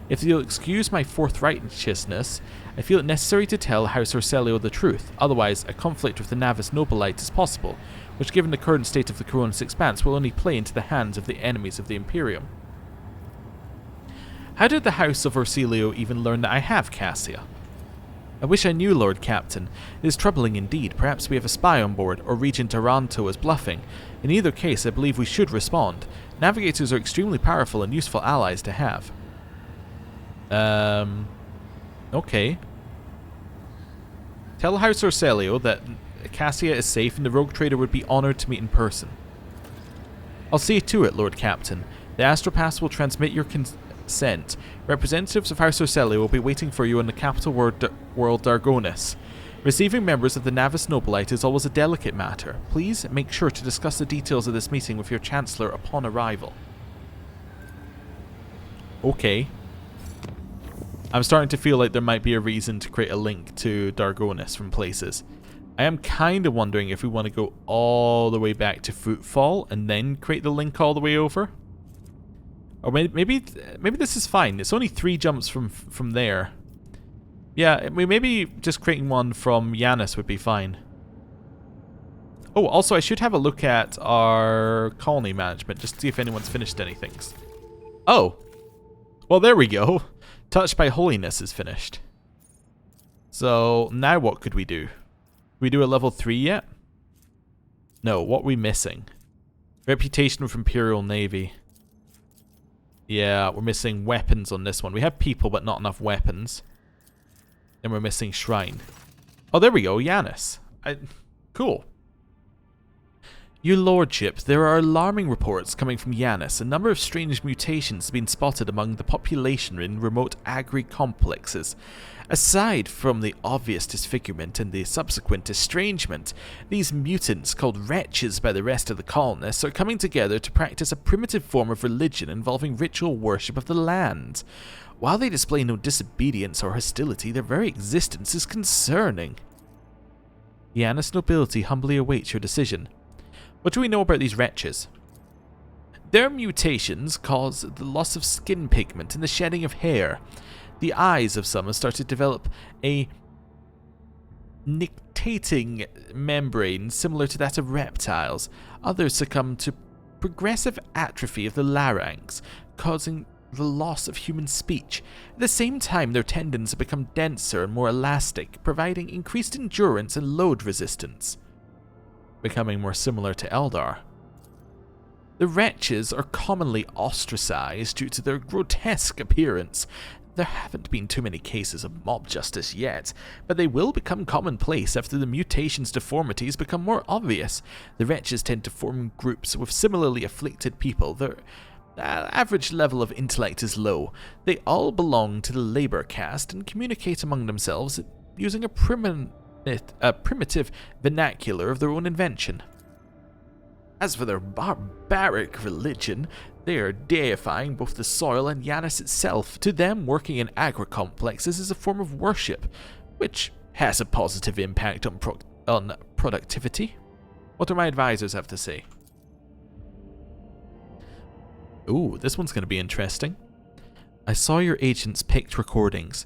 [SPEAKER 1] If you'll excuse my forthrighteousness, I feel it necessary to tell House Orselio the truth, otherwise a conflict with the Navis Nobilite is possible, which given the current state of the Koronus Expanse will only play into the hands of the enemies of the Imperium. How did the House of Orselio even learn that I have Cassia? I wish I knew, Lord Captain. It is troubling indeed. Perhaps we have a spy on board, or Regent Aranto is bluffing. In either case, I believe we should respond. Navigators are extremely powerful and useful allies to have. Okay. Tell House Orselio that Cassia is safe and the rogue trader would be honoured to meet in person. I'll see to it, Lord Captain. The astropaths will transmit your consent. Representatives of House Orselio will be waiting for you in the capital world Dargonis. Receiving members of the Navis Nobilite is always a delicate matter. Please make sure to discuss the details of this meeting with your Chancellor upon arrival. Okay. I'm starting to feel like there might be a reason to create a link to Dargonis from places. I am kind of wondering if we want to go all the way back to Footfall and then create the link all the way over. Or maybe this is fine. It's only 3 jumps from there. Yeah, maybe just creating one from Yanis would be fine. Oh, also I should have a look at our colony management just to see if anyone's finished anything. Oh, well there we go. Touched by Holiness is finished. So now what could we do? We do a level 3 yet? No, what are we missing? Reputation with Imperial Navy. Yeah, we're missing weapons on this one. We have people, but not enough weapons. And we're missing Shrine. Oh, there we go, Yanis. Cool.
[SPEAKER 2] Your Lordship, there are alarming reports coming from Yanis. A number of strange mutations have been spotted among the population in remote agri-complexes. Aside from the obvious disfigurement and the subsequent estrangement, these mutants, called wretches by the rest of the colonists, are coming together to practice a primitive form of religion involving ritual worship of the land. While they display no disobedience or hostility, their very existence is concerning. Yanis nobility humbly awaits your decision. What do we know about these wretches? Their mutations cause the loss of skin pigment and the shedding of hair. The eyes of some have started to develop a nictating membrane similar to that of reptiles. Others succumb to progressive atrophy of the larynx, causing the loss of human speech. At the same time, their tendons have become denser and more elastic, providing increased endurance and load resistance, becoming more similar to Eldar. The wretches are commonly ostracized due to their grotesque appearance. There haven't been too many cases of mob justice yet, but they will become commonplace after the mutation's deformities become more obvious. The wretches tend to form groups with similarly afflicted people. Their average level of intellect is low. They all belong to the labor caste and communicate among themselves using a primitive vernacular of their own invention. As for their barbaric religion, they are deifying both the soil and Yanis itself. To them, working in agri-complexes is a form of worship, which has a positive impact on productivity. What do my advisors have to say? Ooh, this one's going to be interesting. I saw your agents picked recordings.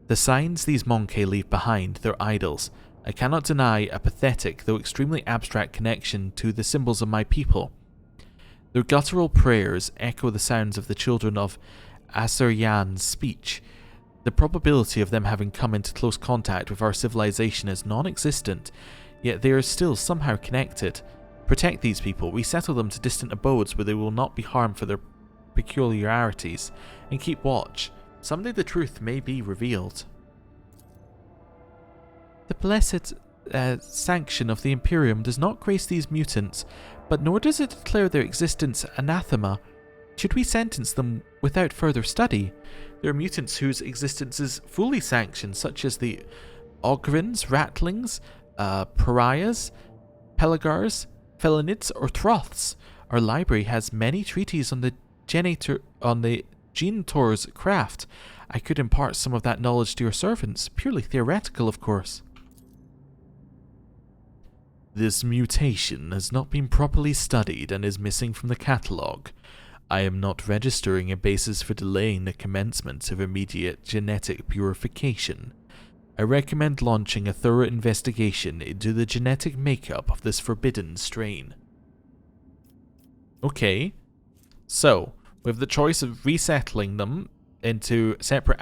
[SPEAKER 2] The signs these Monkey leave behind, their idols. I cannot deny a pathetic, though extremely abstract connection to the symbols of my people. Their guttural prayers echo the sounds of the children of Assyrian's speech. The probability of them having come into close contact with our civilization is non-existent, yet they are still somehow connected. Protect these people, resettle them to distant abodes where they will not be harmed for their peculiarities, and keep watch. Someday the truth may be revealed. The blessed sanction of the Imperium does not grace these mutants, but nor does it declare their existence anathema. Should we sentence them without further study? There are mutants whose existence is fully sanctioned, such as the Ogrins, Ratlings, Pariahs, Pelagars, Felinids, or Troths. Our library has many treatises on the Genitor's craft. I could impart some of that knowledge to your servants, purely theoretical, of course. This mutation has not been properly studied and is missing from the catalogue. I am not registering a basis for delaying the commencement of immediate genetic purification. I recommend launching a thorough investigation into the genetic makeup of this forbidden strain. Okay, so we have the choice of resettling them into separate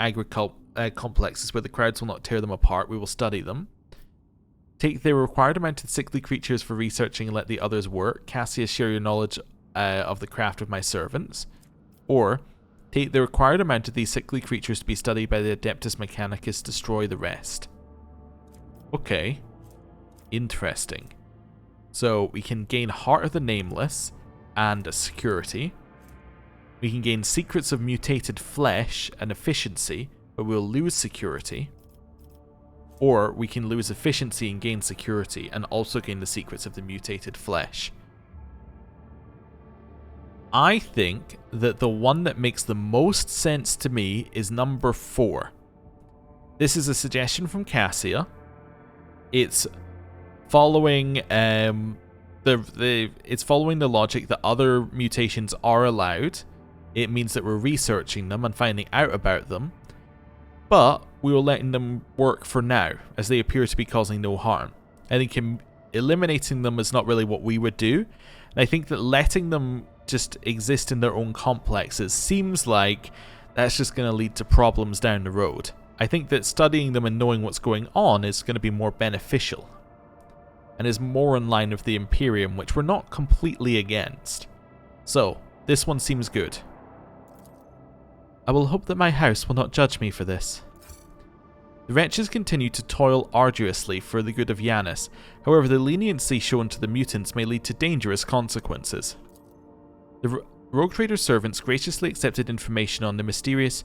[SPEAKER 2] complexes where the crowds will not tear them apart. We will study them. Take the required amount of sickly creatures for researching and let the others work. Cassius, share your knowledge of the craft with my servants. Or, take the required amount of these sickly creatures to be studied by the Adeptus Mechanicus, destroy the rest. Okay. Interesting. So, we can gain Heart of the Nameless and a security. We can gain Secrets of Mutated Flesh and efficiency, but we'll lose security. Or we can lose efficiency and gain security, and also gain the secrets of the mutated flesh. I think that the one that makes the most sense to me is number 4. This is a suggestion from Cassia. It's following it's following the logic that other mutations are allowed. It means that we're researching them and finding out about them. But we will letting them work for now, as they appear to be causing no harm. I think eliminating them is not really what we would do. And I think that letting them just exist in their own complexes seems like that's just going to lead to problems down the road. I think that studying them and knowing what's going on is going to be more beneficial. And is more in line with the Imperium, which we're not completely against. So, this one seems good. I will hope that my house will not judge me for this.
[SPEAKER 1] The wretches continue to toil arduously for the good of Yanis. However, the leniency shown to the mutants may lead to dangerous consequences. The Rogue Trader's servants graciously accepted information on the mysterious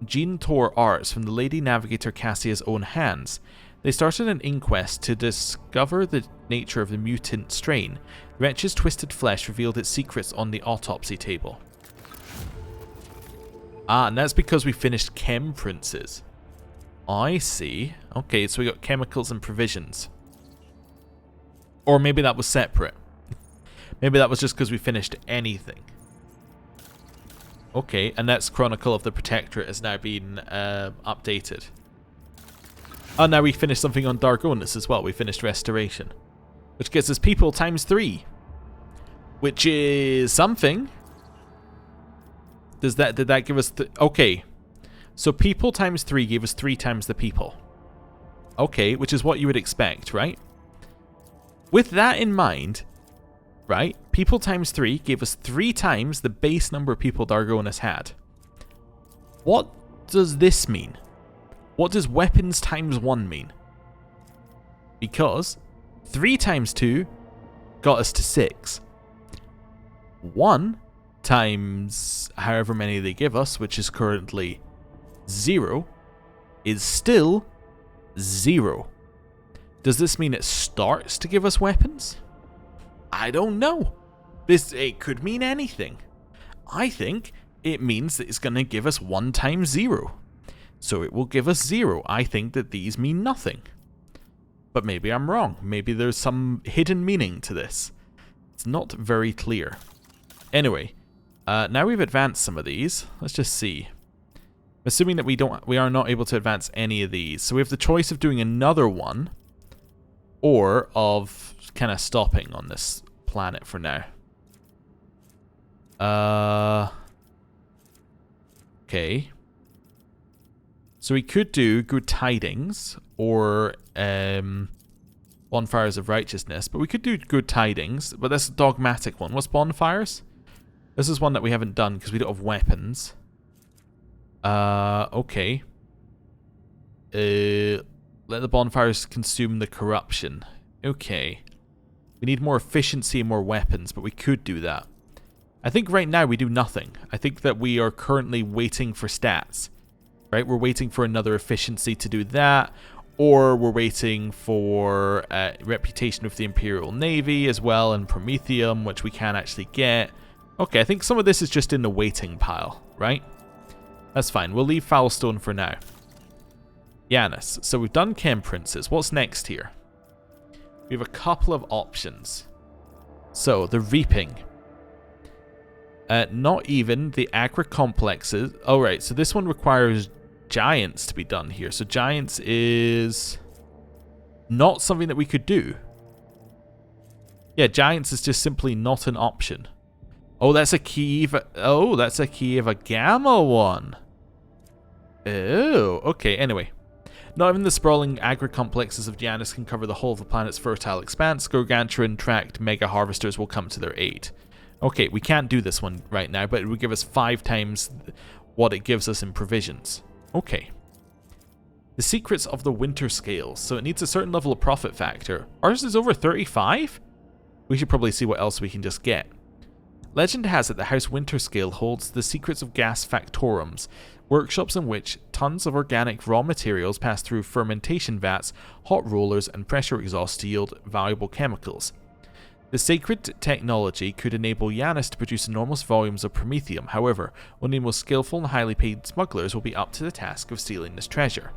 [SPEAKER 1] Gene Tor arts from the Lady Navigator Cassia's own hands. They started an inquest to discover the nature of the mutant strain. The wretch's twisted flesh revealed its secrets on the autopsy table. Ah, and that's because we finished Chem Princes. I see. Okay, so we got chemicals and provisions. Or maybe that was separate. Maybe that was just because we finished anything. Okay, and that's Chronicle of the Protectorate has now been updated. Oh, now we finished something on Dargonus as well. We finished Restoration. Which gives us people times 3. Which is something. Did that give us... okay. So people times 3 gave us 3 times the people. Okay, which is what you would expect, right? With that in mind, right, people times 3 gave us 3 times the base number of people Dargonus had. What does this mean? What does weapons times 1 mean? Because 3 times 2 got us to 6. 1 times however many they give us, which is currently 0, is still 0. Does this mean it starts to give us weapons? I don't know. It could mean anything. I think it means that it's going to give us 1 times 0. So it will give us 0. I think that these mean nothing. But maybe I'm wrong. Maybe there's some hidden meaning to this. It's not very clear. Anyway, now we've advanced some of these. Let's just see. Assuming that we are not able to advance any of these. So we have the choice of doing another one or of kind of stopping on this planet for now. Okay. So we could do Good Tidings or Bonfires of Righteousness, but we could do Good Tidings, but that's a dogmatic one. What's Bonfires? This is one that we haven't done because we don't have weapons. Okay. Let the bonfires consume the corruption. Okay. We need more efficiency and more weapons, but we could do that. I think right now we do nothing. I think that we are currently waiting for stats. Right? We're waiting for another efficiency to do that, or we're waiting for reputation with the Imperial Navy as well, and Prometheum, which we can actually get. Okay, I think some of this is just in the waiting pile, right? That's fine. We'll leave Foulstone for now. Yanis. So we've done Chem Princes. What's next here? We have a couple of options. So, the Reaping. Not even the Agri Complexes. Oh, right. So this one requires Giants to be done here. So Giants is not something that we could do. Yeah, Giants is just simply not an option. Oh, that's a Kieva. Oh, that's a Kieva Gamma one. Oh, okay. Anyway. Not even the sprawling agri-complexes of Giannis can cover the whole of the planet's fertile expanse. Gargantuan-tracked mega harvesters will come to their aid. Okay, we can't do this one right now, but it would give us 5 times what it gives us in provisions. Okay. The secrets of the winter scales. So it needs a certain level of profit factor. Ours is over 35? We should probably see what else we can just get. Legend has it the House Winterscale holds the secrets of gas factorums, workshops in which tons of organic raw materials pass through fermentation vats, hot rollers, and pressure exhausts to yield valuable chemicals. The sacred technology could enable Yanis to produce enormous volumes of promethium. However, only the most skillful and highly paid smugglers will be up to the task of stealing this treasure.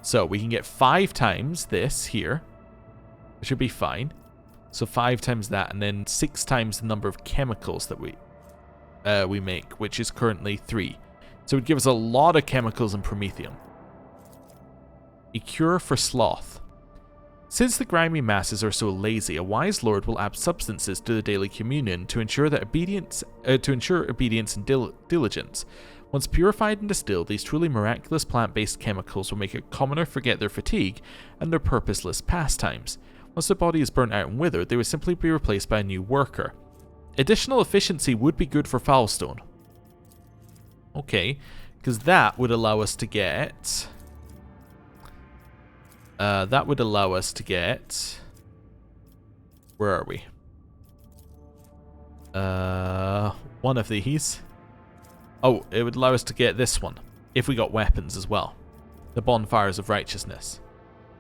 [SPEAKER 1] So we can get 5 times this here, which would be fine. So 5 times that, and then 6 times the number of chemicals that we make, which is currently 3. So it would give us a lot of chemicals and promethium. A cure for sloth. Since the grimy masses are so lazy, a wise lord will add substances to the daily communion to ensure obedience and diligence. Once purified and distilled, these truly miraculous plant-based chemicals will make a commoner forget their fatigue and their purposeless pastimes. Once the body is burnt out and withered, they would simply be replaced by a new worker. Additional efficiency would be good for Foulstone. Okay, because that would allow us to get That would allow us to get... Where are we? One of these. Oh, it would allow us to get this one, if we got weapons as well. The Bonfires of Righteousness.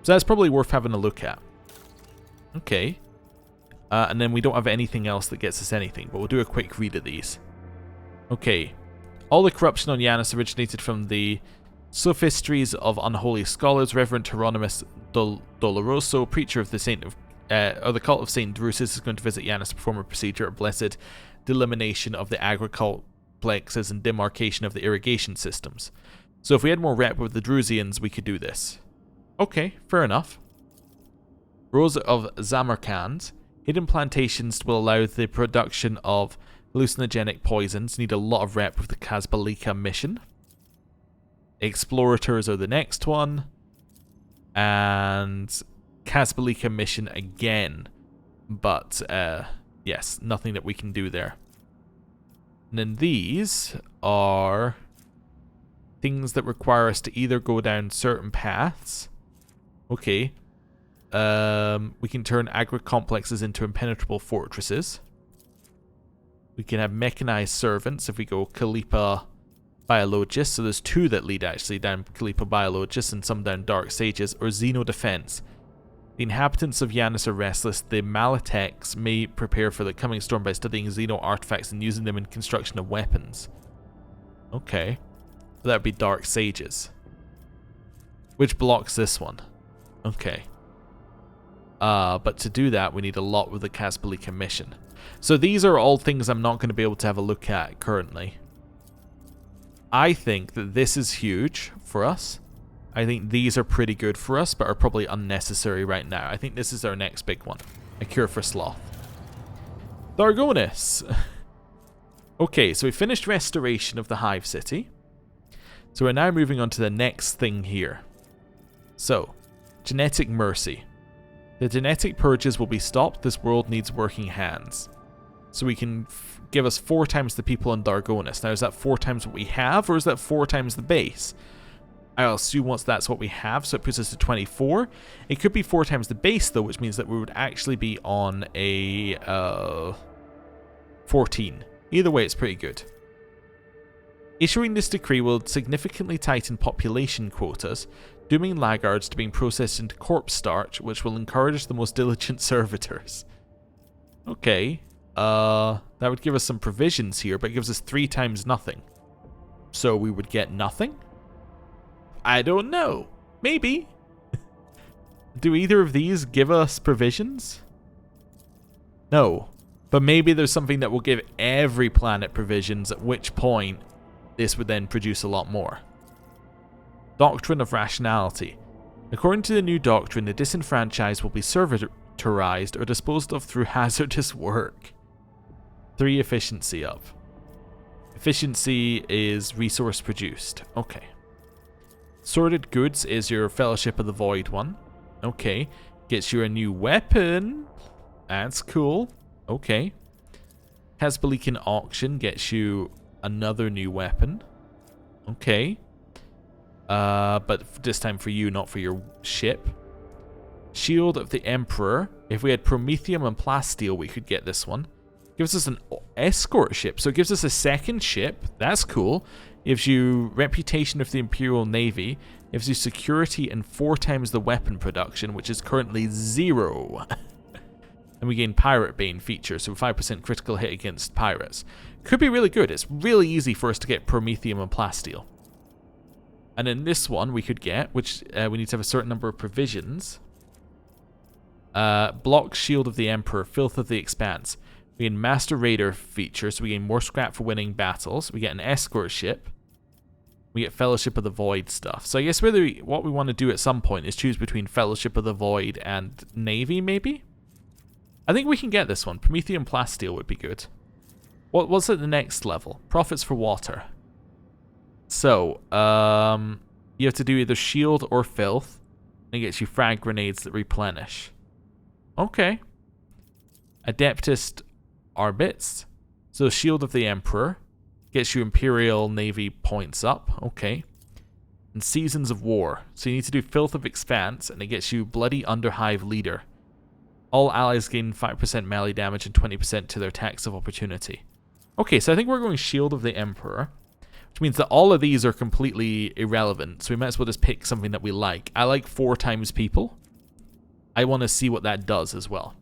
[SPEAKER 1] So that's probably worth having a look at. Okay. And then we don't have anything else that gets us anything, but we'll do a quick read of these. Okay. All the corruption on Janus originated from the sophistries of unholy scholars. Reverend Hieronymus Doloroso, preacher of the the cult of Saint Drusus, is going to visit Janus to perform a procedure of blessed delimitation of the agricomplexes and demarcation of the irrigation systems. So if we had more rep with the Drusians, we could do this. Okay, fair enough. Rose of Zamarkand. Hidden plantations will allow the production of hallucinogenic poisons. Need a lot of rep with the Kazbalika mission. Explorators are the next one. And Kazbalika mission again. But, yes, nothing that we can do there. And then these are things that require us to either go down certain paths. Okay. We can turn agri-complexes into impenetrable fortresses. We can have mechanized servants if we go Kalipa Biologus. So there's two that lead actually down Kalipa Biologus and some down Dark Sages. Or Xeno Defense. The inhabitants of Janus are restless. The Malatex may prepare for the coming storm by studying Xeno artifacts and using them in construction of weapons. Okay. So that would be Dark Sages. Which blocks this one. Okay. But to do that, we need a lot with the Kazbalika mission. So these are all things I'm not going to be able to have a look at currently. I think that this is huge for us. I think these are pretty good for us, but are probably unnecessary right now. I think this is our next big one. A cure for sloth. Thargonis. Okay, so we finished restoration of the Hive City. So we're now moving on to the next thing here. So, genetic mercy. The genetic purges will be stopped. This world needs working hands. So we can give us 4 times the people in Thargonis. Now, is that 4 times what we have, or is that 4 times the base? I'll assume once that's what we have, so it puts us to 24. It could be 4 times the base, though, which means that we would actually be on a 14. Either way, it's pretty good. Issuing this decree will significantly tighten population quotas, dooming laggards to being processed into corpse starch, which will encourage the most diligent servitors. Okay, that would give us some provisions here, but it gives us 3 times nothing. So we would get nothing? I don't know. Maybe. Do either of these give us provisions? No. But maybe there's something that will give every planet provisions, at which point this would then produce a lot more. Doctrine of Rationality. According to the new doctrine, the disenfranchised will be servitorized or disposed of through hazardous work. 3 efficiency up. Efficiency is resource produced. Okay. Sorted Goods is your Fellowship of the Void one. Okay. Gets you a new weapon. That's cool. Okay. Kazbalikan Auction gets you another new weapon. Okay. But this time for you, not for your ship. Shield of the Emperor. If we had Promethium and Plasteel, we could get this one. Gives us an escort ship, so it gives us a second ship. That's cool. Gives you Reputation of the Imperial Navy. Gives you security and 4 times the weapon production, which is currently 0. And we gain Pirate Bane feature, so 5% critical hit against pirates. Could be really good. It's really easy for us to get Promethium and Plasteel. And in this one we could get, which we need to have a certain number of provisions. Block Shield of the Emperor, Filth of the Expanse. We gain Master Raider feature, so we gain more scrap for winning battles. We get an escort ship. We get Fellowship of the Void stuff. So I guess what we want to do at some point is choose between Fellowship of the Void and Navy, maybe? I think we can get this one. Promethium Plasteel would be good. What's at the next level? Profits for water. So, you have to do either Shield or Filth. And it gets you frag grenades that replenish. Okay. Adeptus Arbits. So Shield of the Emperor. Gets you Imperial Navy points up. Okay. and Seasons of War. So you need to do Filth of Expanse, and it gets you Bloody Underhive Leader. All allies gain 5% melee damage and 20% to their attacks of opportunity. Okay, so I think we're going Shield of the Emperor, which means that all of these are completely irrelevant, so we might as well just pick something that we like. I like 4 times people. I want to see what that does as well.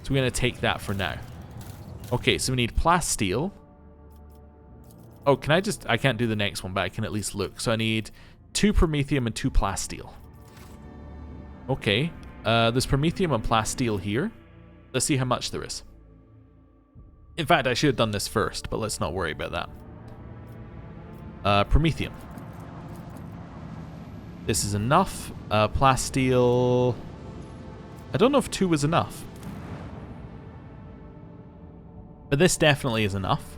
[SPEAKER 1] So we're going to take that for now. Okay, so we need Plasteel. Oh, can I just... I can't do the next one, but I can at least look. So I need 2 Promethium and 2 Plasteel. Okay. There's Promethium and Plasteel here. Let's see how much there is. In fact, I should have done this first, but let's not worry about that. Promethium. This is enough. Plasteel... I don't know if 2 was enough. But this definitely is enough.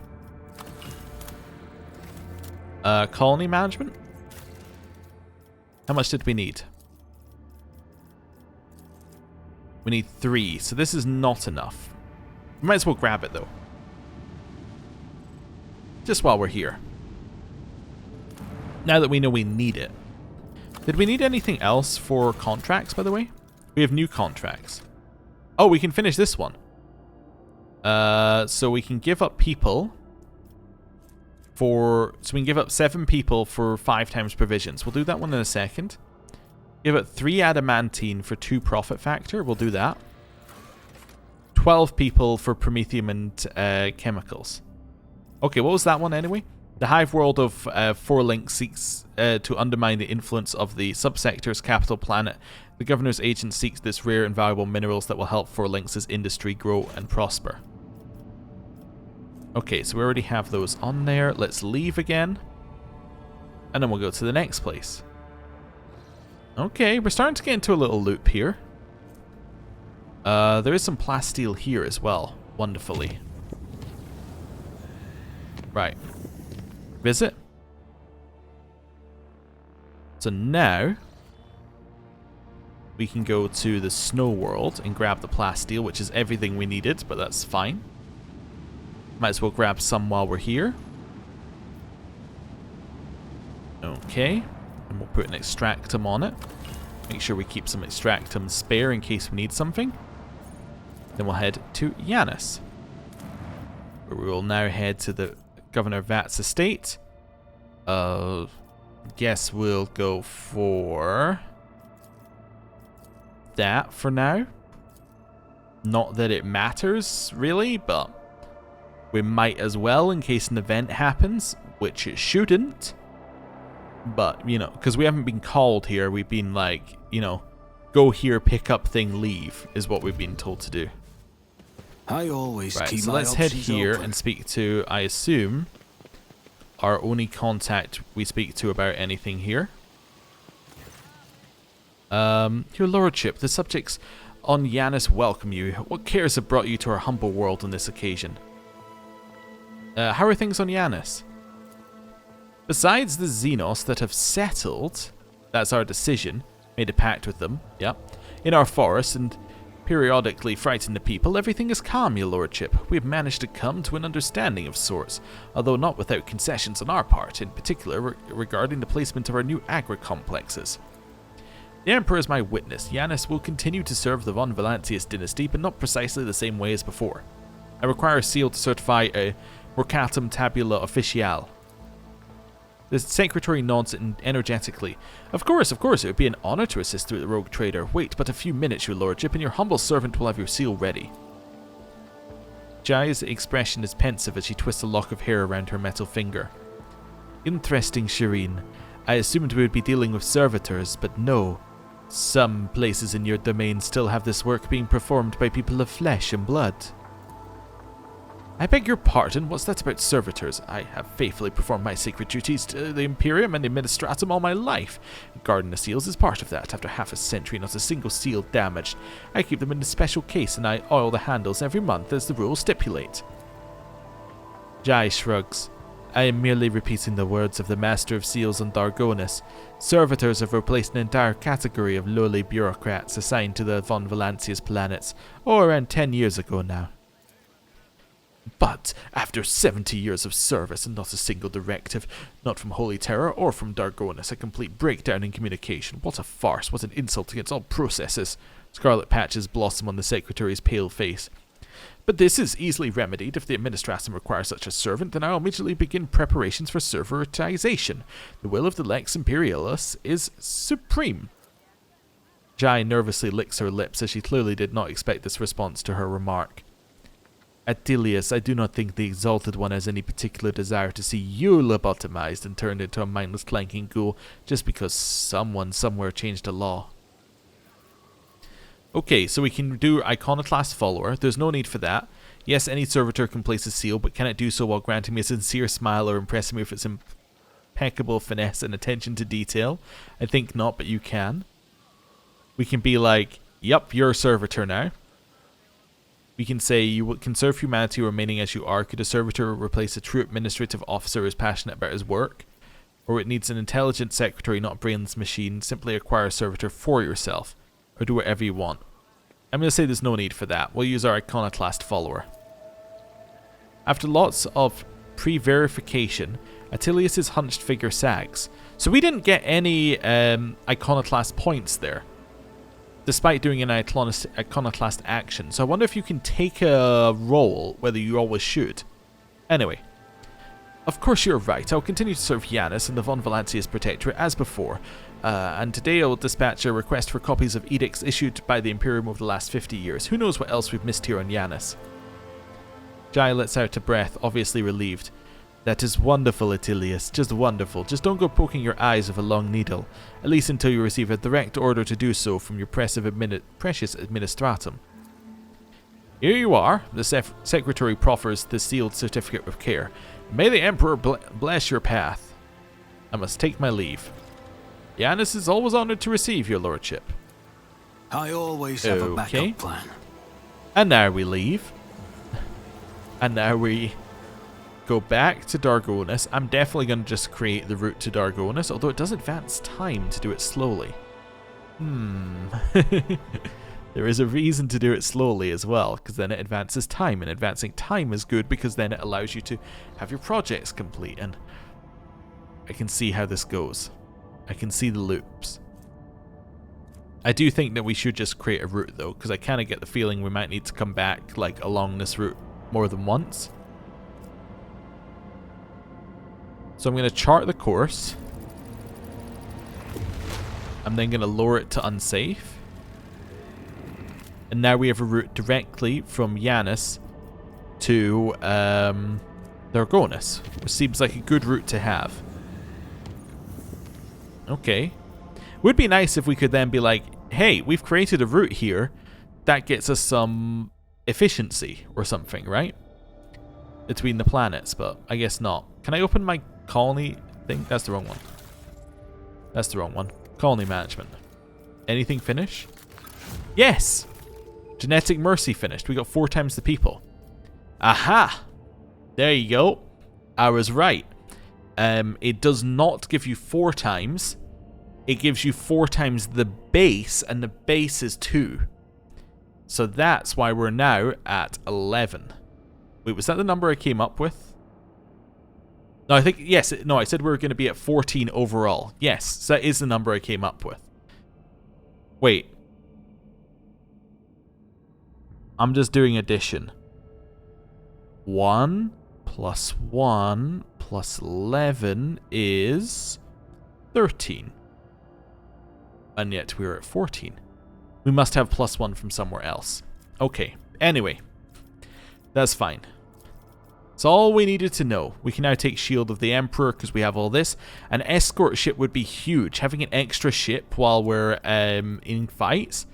[SPEAKER 1] Colony management. How much did we need? We need 3, so this is not enough. We might as well grab it though. Just while we're here. Now that we know we need it. Did we need anything else for contracts, by the way? We have new contracts. Oh, we can finish this one. So we can give up people for... So we can give up 7 people for 5 times provisions. We'll do that one in a second. Give it 3 adamantine for 2 profit factor. We'll do that. 12 people for promethium and chemicals. Okay, what was that one anyway? The hive world of 4 links seeks to undermine the influence of the subsector's capital planet. The governor's agent seeks this rare and valuable minerals that will help 4 links' industry grow and prosper. Okay, so we already have those on there. Let's leave again. And then we'll go to the next place. Okay, we're starting to get into a little loop here. There is some plasteel here as well, wonderfully. Right. Visit. So now we can go to the snow world and grab the plasteel, which is everything we needed, but that's fine. Might as well grab some while we're here. Okay. And we'll put an extractum on it. Make sure we keep some extractum spare in case we need something. Then we'll head to Yanis, where we will now head to the Governor Vat's estate. Guess we'll go for that for now. Not that it matters, really, but we might as well in case an event happens, which it shouldn't. But, you know, because we haven't been called here, we've been like, you know, go here, pick up thing, leave, is what we've been told to do.
[SPEAKER 4] I always
[SPEAKER 1] right,
[SPEAKER 4] keep
[SPEAKER 1] so
[SPEAKER 4] my
[SPEAKER 1] let's head
[SPEAKER 4] options
[SPEAKER 1] here
[SPEAKER 4] open.
[SPEAKER 1] and speak to, I assume, our only contact we speak to about anything here. Your lordship, the subjects on Yanis welcome you. What cares have brought you to our humble world on this occasion? How are things on Yanis? Besides the Xenos that have settled, that's our decision, made a pact with them, yep, in our forest and periodically frighten the people, everything is calm, your lordship. We have managed to come to an understanding of sorts, although not without concessions on our part, in particular regarding the placement of our new agri-complexes. The Emperor is my witness. Yanis will continue to serve the von Valancius dynasty, but not precisely the same way as before. I require a seal to certify a Mercatum Tabula Officiale. The secretary nods energetically. Of course, it would be an honor to assist the rogue trader. Wait but a few minutes, your lordship, and your humble servant will have your seal ready. Jai's expression is pensive as she twists a lock of hair around her metal finger. Interesting, Shireen. I assumed we would be dealing with servitors, but no. Some places in your domain still have this work being performed by people of flesh and blood. I beg your pardon, what's that about servitors? I have faithfully performed my sacred duties to the Imperium and Administratum all my life. Guarding the seals is part of that. After half a century, not a single seal damaged. I keep them in a special case and I oil the handles every month as the rules stipulate. Jai shrugs. I am merely repeating the words of the Master of Seals on Dargonis. Servitors have replaced an entire category of lowly bureaucrats assigned to the von Valancius planets, or around 10 years ago now.
[SPEAKER 3] But after 70 years of service and not a single directive, not from Holy Terror or from Dargonus, a complete breakdown in communication. What a farce, what an insult against all processes. Scarlet patches blossom on the secretary's pale face. But this is easily remedied. If the administration requires such a servant, then I'll immediately begin preparations for serveritization. The will of the Lex Imperialis is supreme. Jai nervously licks her lips, as she clearly did not expect this response to her remark. Attilius, I do not think the Exalted One has any particular desire to see you lobotomized and turned into a mindless clanking ghoul just because someone somewhere changed a law. Okay, so we can do Iconoclast Follower. There's no need for that. Yes, any servitor can place a seal, but can it do so while granting me a sincere smile or impressing me with its impeccable finesse and attention to detail? I think not, but you can. We can be like, yup, you're a servitor now. We can say, you will conserve humanity remaining as you are. Could a servitor replace a true administrative officer who is passionate about his work? Or it needs an intelligent secretary, not a brainless machine. Simply acquire a servitor for yourself. Or do whatever you want. I'm going to say there's no need for that. We'll use our Iconoclast Follower. After lots of pre-verification, Attilius's hunched figure sags. So we didn't get any Iconoclast points there, despite doing an Iconoclast action. So I wonder if you can take a roll, whether you always should. Anyway. Of course you're right. I'll continue to serve Janus and the Von Valancius Protectorate as before. And today I'll dispatch a request for copies of edicts issued by the Imperium over the last 50 years. Who knows what else we've missed here on Janus? Jai lets out a breath, obviously relieved. That is wonderful, Attilius. Just wonderful. Just don't go poking your eyes with a long needle. At least until you receive a direct order to do so from your precious administratum. Here you are. The secretary proffers the sealed certificate with care. May the Emperor bless your path. I must take my leave. Janus is always honored to receive your lordship.
[SPEAKER 4] I always have a backup plan.
[SPEAKER 1] And now we leave. And now we go back to Dargonus. I'm definitely going to just create the route to Dargonus, although it does advance time to do it slowly. There is a reason to do it slowly as well, because then it advances time, and advancing time is good because then it allows you to have your projects complete, and I can see how this goes. I can see the loops. I do think that we should just create a route though, because I kind of get the feeling we might need to come back like along this route more than once. So I'm going to chart the course. I'm then going to lower it to unsafe. And now we have a route directly from Janus to Dargonus, which seems like a good route to have. Okay. Would be nice if we could then be like, hey, we've created a route here. That gets us some efficiency or something, right? Between the planets, but I guess not. Can I open my colony thing? That's the wrong one. That's the wrong one. Colony management. Anything finish? Yes! Genetic mercy finished. We got 4 times the people. Aha! There you go. I was right. It does not give you 4 times. It gives you 4 times the base, and the base is 2. So that's why we're now at 11. Wait, was that the number I came up with? No, I think, yes, no, I said we were going to be at 14 overall. Yes, so that is the number I came up with. Wait. I'm just doing addition. 1 plus 1 plus 11 is 13. And yet we're at 14. We must have +1 from somewhere else. Okay, anyway. That's fine. That's all we needed to know. We can now take Shield of the Emperor because we have all this. An escort ship would be huge. Having an extra ship while we're in fights,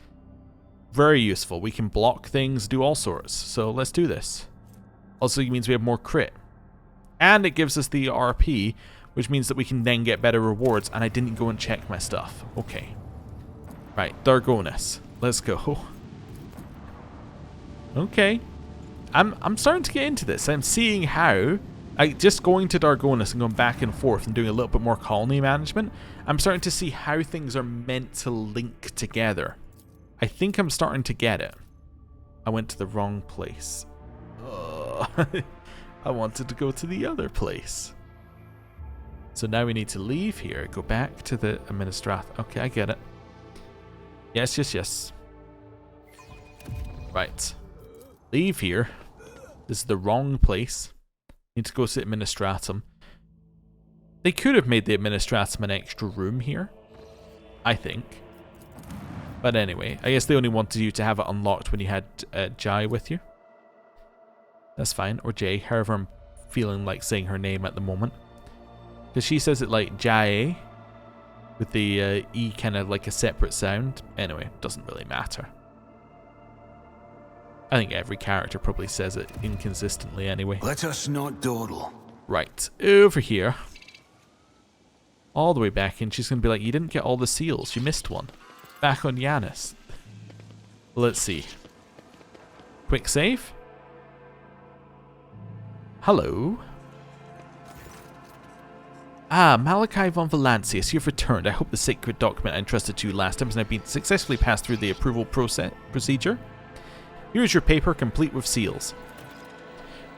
[SPEAKER 1] very useful. We can block things, do all sorts. So let's do this. Also, it means we have more crit. And it gives us the RP, which means that we can then get better rewards. And I didn't go and check my stuff. Okay. Right, Dargonus. Let's go. Okay. I'm starting to get into this. I'm seeing how, just going to Dargonus and going back and forth and doing a little bit more colony management, I'm starting to see how things are meant to link together. I think I'm starting to get it. I went to the wrong place. Oh, I wanted to go to the other place. So now we need to leave here, go back to the administrator. Okay, I get it. Yes, yes, yes. Right. Leave here. This is the wrong place. Need to go to Administratum. They could have made the Administratum an extra room here, I think. But anyway, I guess they only wanted you to have it unlocked when you had Jai with you. That's fine. Or Jay, however I'm feeling like saying her name at the moment. Because she says it like Jai, with the E kind of like a separate sound. Anyway, doesn't really matter. I think every character probably says it inconsistently anyway.
[SPEAKER 4] Let us not dawdle. Right,
[SPEAKER 1] over here. All the way back in, she's going to be like, you didn't get all the seals, you missed one. Back on Yanis. Let's see. Quick save. Hello. Ah, Malachi von Valancius, you've returned. I hope the sacred document I entrusted to you last time has now been successfully passed through the approval procedure. Here is your paper, complete with seals.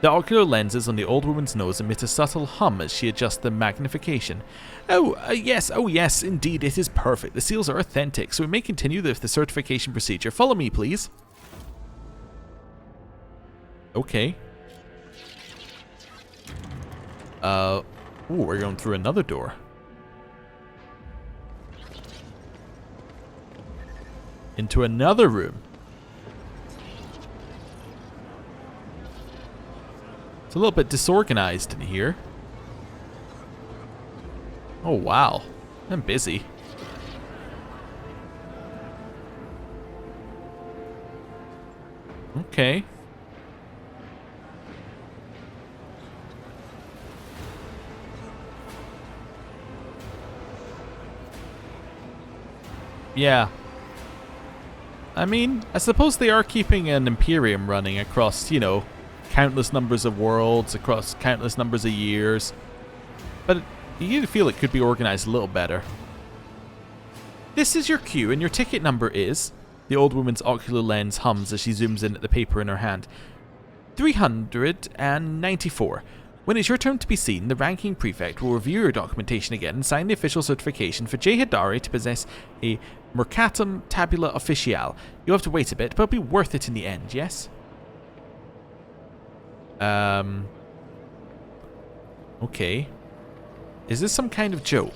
[SPEAKER 1] The ocular lenses on the old woman's nose emit a subtle hum as she adjusts the magnification. Yes, indeed, it is perfect. The seals are authentic, so we may continue with the certification procedure. Follow me, please. Okay. Ooh, we're going through another door. Into another room. It's a little bit disorganized in here. Oh, wow. I'm busy. Okay. Yeah. I mean, I suppose they are keeping an Imperium running across, you know, countless numbers of worlds, across countless numbers of years. But you feel it could be organized a little better. This is your queue, and your ticket number is... The old woman's ocular lens hums as she zooms in at the paper in her hand. 394. When it's your turn to be seen, the ranking prefect will review your documentation again and sign the official certification for Jay Hidari to possess a Mercatum Tabula Officiale. You'll have to wait a bit, but it'll be worth it in the end, yes? Okay. Is this some kind of joke?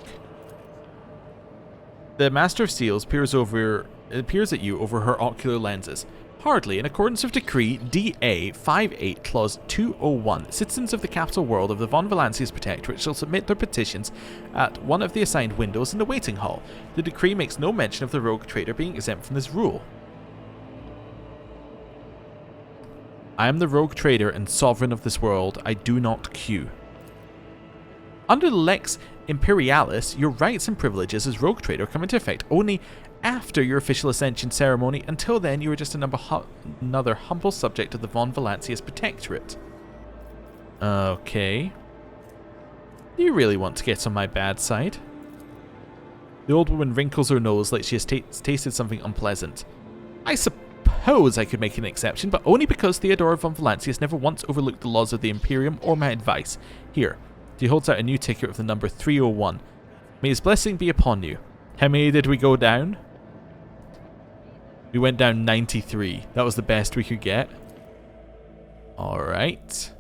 [SPEAKER 1] The Master of Seals peers at you over her ocular lenses. Hardly. In accordance with Decree DA 58 Clause 201, citizens of the capital world of the Von Valancius Protectorate shall submit their petitions at one of the assigned windows in the waiting hall. The decree makes no mention of the rogue trader being exempt from this rule. I am the rogue trader and sovereign of this world. I do not queue. Under the Lex Imperialis, your rights and privileges as rogue trader come into effect only after your official ascension ceremony. Until then, you are just another humble subject of the Von Valancius Protectorate. Okay. Do you really want to get on my bad side? The old woman wrinkles her nose like she has tasted something unpleasant. I suppose I could make an exception, but only because Theodora von Valancius never once overlooked the laws of the Imperium or my advice. Here. He holds out a new ticket with the number 301. May his blessing be upon you. How many did we go down? We went down 93. That was the best we could get. Alright.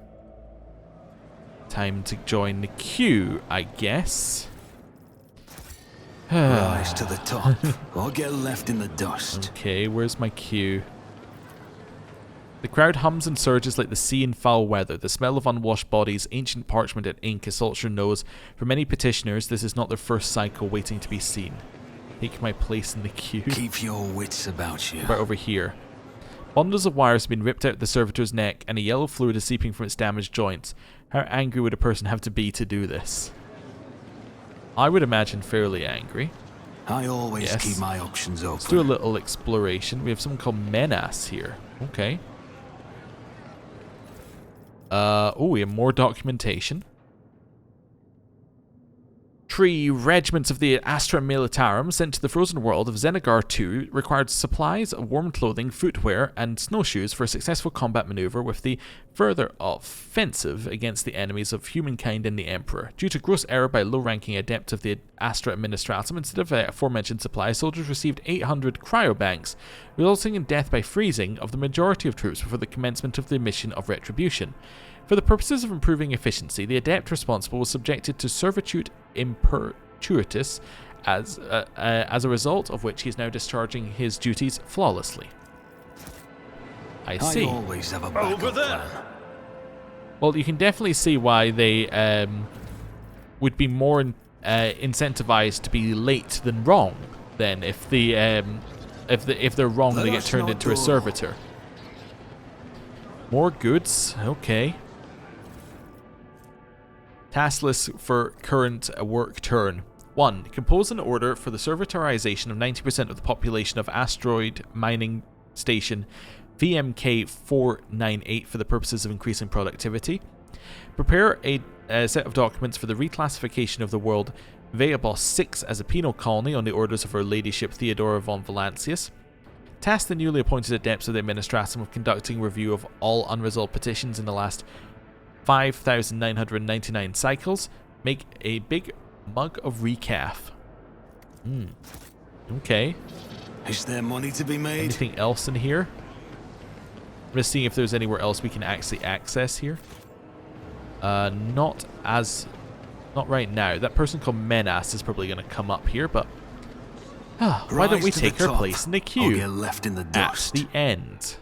[SPEAKER 1] Time to join the queue, I guess.
[SPEAKER 4] Rise to the top, or get left in the dust.
[SPEAKER 1] Okay, where's my queue? The crowd hums and surges like the sea in foul weather. The smell of unwashed bodies, ancient parchment and ink assaults your nose. For many petitioners, this is not their first cycle waiting to be seen. Take my place in the queue.
[SPEAKER 4] Keep your wits about you.
[SPEAKER 1] Right over here. Bundles of wires have been ripped out of the servitor's neck, and a yellow fluid is seeping from its damaged joints. How angry would a person have to be to do this? I would imagine fairly angry.
[SPEAKER 4] I always keep my options open.
[SPEAKER 1] Let's do a little exploration. We have someone called Menas here. Okay. Oh, we have more documentation. 3 regiments of the Astra Militarum sent to the frozen world of Xenagar II required supplies, warm clothing, footwear, and snowshoes for a successful combat maneuver with the further offensive against the enemies of humankind and the Emperor. Due to gross error by low-ranking adepts of the Astra Administratum, instead of the aforementioned supplies, soldiers received 800 cryobanks, resulting in death by freezing of the majority of troops before the commencement of the mission of retribution. For the purposes of improving efficiency, the adept responsible was subjected to servitude impertuitus, as a result of which he is now discharging his duties flawlessly. I see.
[SPEAKER 4] I always have a backup plan.
[SPEAKER 1] Well, you can definitely see why they would be more incentivized to be late than wrong. Then, if they're wrong, they get turned into a servitor. More goods. Okay. Task list for current work turn. 1. Compose an order for the servitorization of 90% of the population of Asteroid Mining Station VMK 498 for the purposes of increasing productivity. Prepare a set of documents for the reclassification of the world Veabos 6 as a penal colony on the orders of Her Ladyship Theodora von Valancius. Task the newly appointed adepts of the Administratum of conducting review of all unresolved petitions in the last 5,999 cycles. Make a big mug of recaf. Okay.
[SPEAKER 4] Is there money to be made?
[SPEAKER 1] Anything else in here? I'm just seeing if there's anywhere else we can actually access here. Not right now. That person called Menas is probably going to come up here, but why don't we take her place in the queue?
[SPEAKER 4] Or get left in the dust.
[SPEAKER 1] At the end.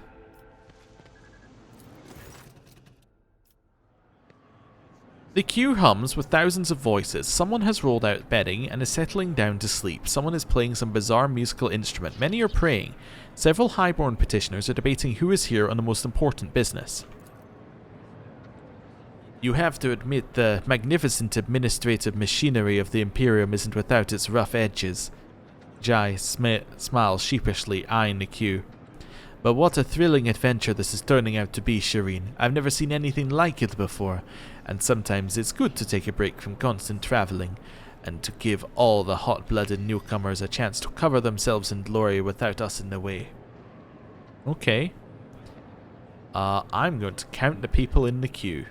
[SPEAKER 1] The queue hums with thousands of voices. Someone has rolled out bedding and is settling down to sleep. Someone is playing some bizarre musical instrument. Many are praying. Several highborn petitioners are debating who is here on the most important business. You have to admit the magnificent administrative machinery of the Imperium isn't without its rough edges. Jai smiles sheepishly, eyeing the queue. But what a thrilling adventure this is turning out to be, Shireen. I've never seen anything like it before, and sometimes it's good to take a break from constant travelling, and to give all the hot-blooded newcomers a chance to cover themselves in glory without us in the way. Okay. I'm going to count the people in the queue.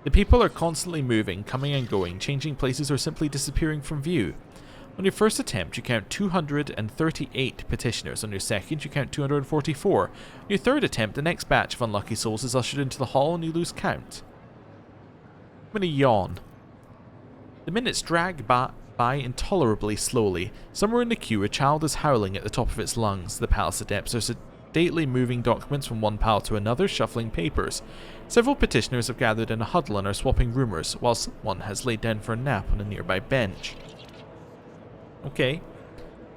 [SPEAKER 1] The people are constantly moving, coming and going, changing places or simply disappearing from view. On your first attempt, you count 238 petitioners. On your second, you count 244. On your third attempt, the next batch of unlucky souls is ushered into the hall and you lose count. I'm going to yawn. The minutes drag by intolerably slowly. Somewhere in the queue, a child is howling at the top of its lungs. The palace adepts are sedately moving documents from one pile to another, shuffling papers. Several petitioners have gathered in a huddle and are swapping rumours, while someone has laid down for a nap on a nearby bench. Okay.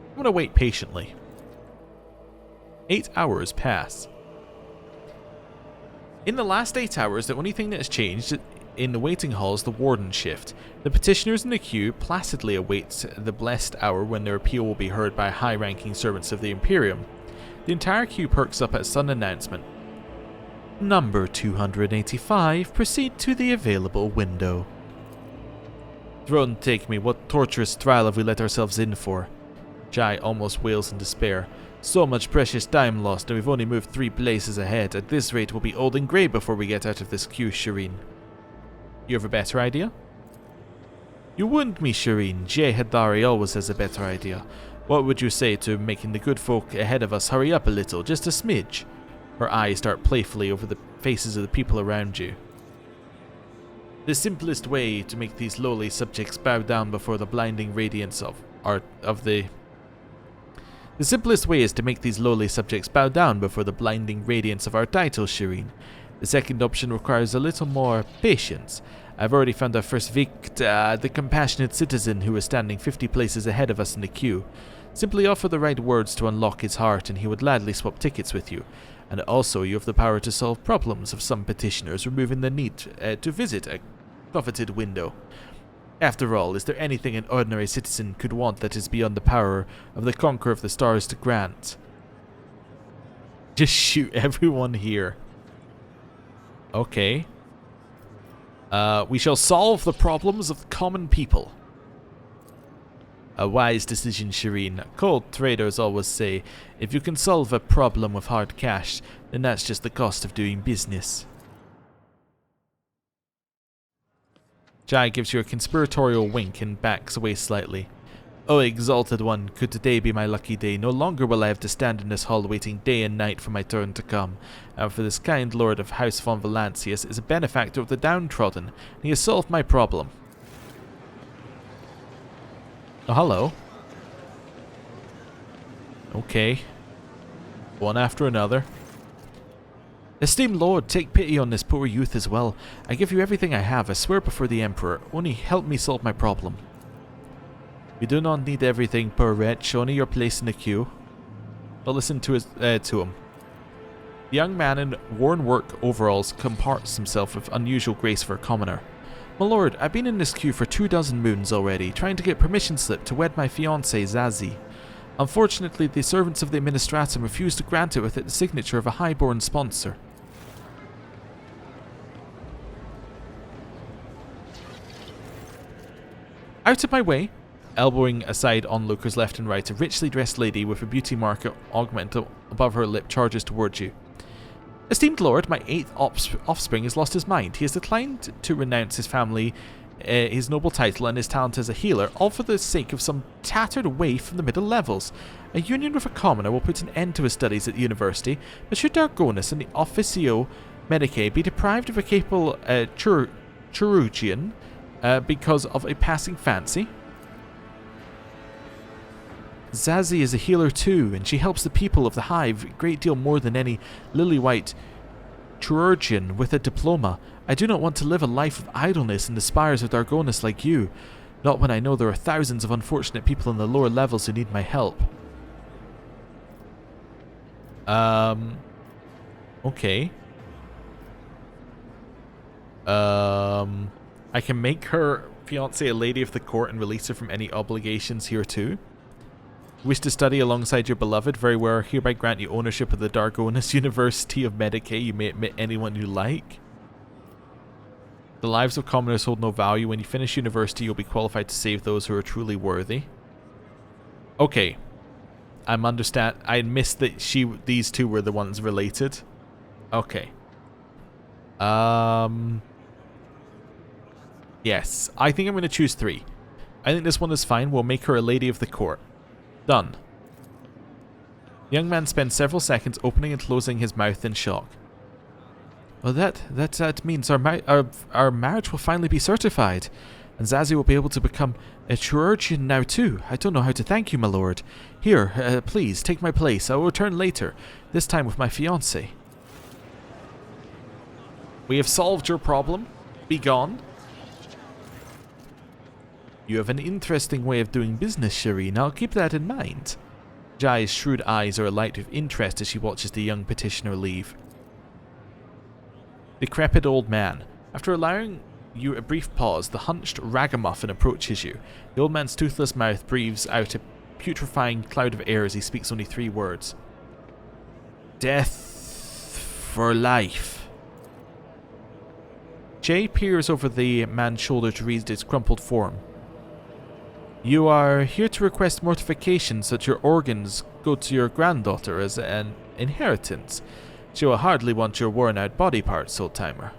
[SPEAKER 1] I'm going to wait patiently. 8 hours pass. In the last 8 hours, the only thing that has changed in the waiting hall is the warden shift. The petitioners in the queue placidly await the blessed hour when their appeal will be heard by high-ranking servants of the Imperium. The entire queue perks up at a sudden announcement. Number 285, proceed to the available window. Throne take me, what torturous trial have we let ourselves in for? Jai almost wails in despair. So much precious time lost, and we've only moved 3 places ahead. At this rate, we'll be old and grey before we get out of this queue, Shireen. You have a better idea? You wound me, Shireen. Jay Hadari always has a better idea. What would you say to making the good folk ahead of us hurry up a little, just a smidge? Her eyes dart playfully over the faces of the people around you. The simplest way to make these lowly subjects bow down before the blinding radiance The simplest way is to make these lowly subjects bow down before the blinding radiance of our title, Shireen. The second option requires a little more patience. I've already found our first the compassionate citizen who is standing 50 places ahead of us in the queue. Simply offer the right words to unlock his heart and he would gladly swap tickets with you. And also you have the power to solve problems of some petitioners, removing the need to visit a coveted window. After all, is there anything an ordinary citizen could want that is beyond the power of the Conqueror of the Stars to grant? Just shoot everyone here. Okay.
[SPEAKER 3] We shall solve the problems of the common people. A wise decision, Shireen. Cold traders always say, if you can solve a problem with hard cash, then that's just the cost of doing business. Jai gives you a conspiratorial wink and backs away slightly. Oh, exalted one, could today be my lucky day? No longer will I have to stand in this hall waiting day and night for my turn to come. And for this kind lord of House von Valancius is a benefactor of the downtrodden, and he has solved my problem. Oh, hello. Okay. One after another. Esteemed lord, take pity on this poor youth as well. I give you everything I have, I swear before the Emperor. Only help me solve my problem. We do not need everything, poor wretch, only your place in the queue. But listen to him. The young man in worn work overalls comports himself with unusual grace for a commoner. My lord, I've been in this queue for 24 moons already, trying to get permission slip to wed my fiancée, Zazie. Unfortunately, the servants of the Administratum refused to grant it without the signature of a highborn sponsor. Out of my way! Elbowing aside onlookers left and right, a richly dressed lady with a beauty mark augmented above her lip charges towards you. Esteemed lord, my 8th offspring has lost his mind. He has declined to renounce his family, his noble title, and his talent as a healer, all for the sake of some tattered waif from the middle levels. A union with a commoner will put an end to his studies at the university, but should Dargonus and the Officio Medicae be deprived of a capable chirurgeon because of a passing fancy? Zazie is a healer too, and she helps the people of the Hive a great deal more than any lily-white chirurgeon with a diploma. I do not want to live a life of idleness in the spires of Dargonus like you, not when I know there are thousands of unfortunate people in the lower levels who need my help. Okay. I can make her fiancée a lady of the court and release her from any obligations here too. Wish to study alongside your beloved? Very well, hereby grant you ownership of the Dargonus University of Medicae. You may admit anyone you like. The lives of commoners hold no value. When you finish university, you'll be qualified to save those who are truly worthy. Okay. I missed that these two were the ones related. Okay. Yes. I think I'm going to choose 3. I think this one is fine. We'll make her a lady of the court. Done. The young man spends several seconds opening and closing his mouth in shock. Well, that means our marriage will finally be certified, and Zazie will be able to become a chirurgeon now too. I don't know how to thank you, my lord. Here, please, take my place. I will return later, this time with my fiancée. We have solved your problem. Be gone. You have an interesting way of doing business, Shireen. I'll keep that in mind. Jai's shrewd eyes are alight with interest as she watches the young petitioner leave. Decrepit old man. After allowing you a brief pause, the hunched ragamuffin approaches you. The old man's toothless mouth breathes out a putrefying cloud of air as he speaks only 3 words. Death for life. Jay peers over the man's shoulder to read his crumpled form. You are here to request mortification so that your organs go to your granddaughter as an inheritance. She will hardly want your worn-out body parts, old-timer.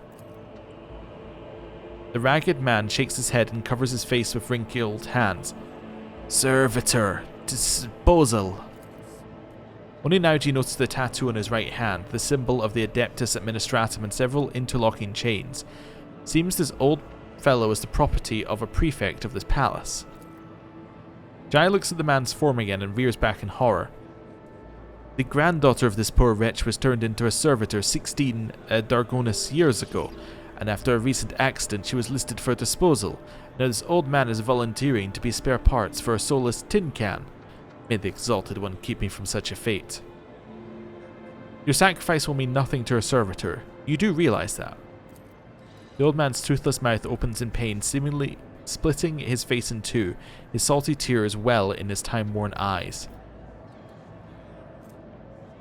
[SPEAKER 3] The ragged man shakes his head and covers his face with wrinkled hands. Servitor. Disposal. Only now do you notice the tattoo on his right hand, the symbol of the Adeptus Administratum and several interlocking chains. Seems this old fellow is the property of a prefect of this palace. Jai looks at the man's form again and rears back in horror. The granddaughter of this poor wretch was turned into a servitor 16 Dargonus years ago, and after a recent accident she was listed for disposal. Now this old man is volunteering to be spare parts for a soulless tin can. May the exalted one keep me from such a fate. Your sacrifice will mean nothing to a servitor. You do realize that. The old man's toothless mouth opens in pain, seemingly splitting his face in two, his salty tears well in his time-worn eyes.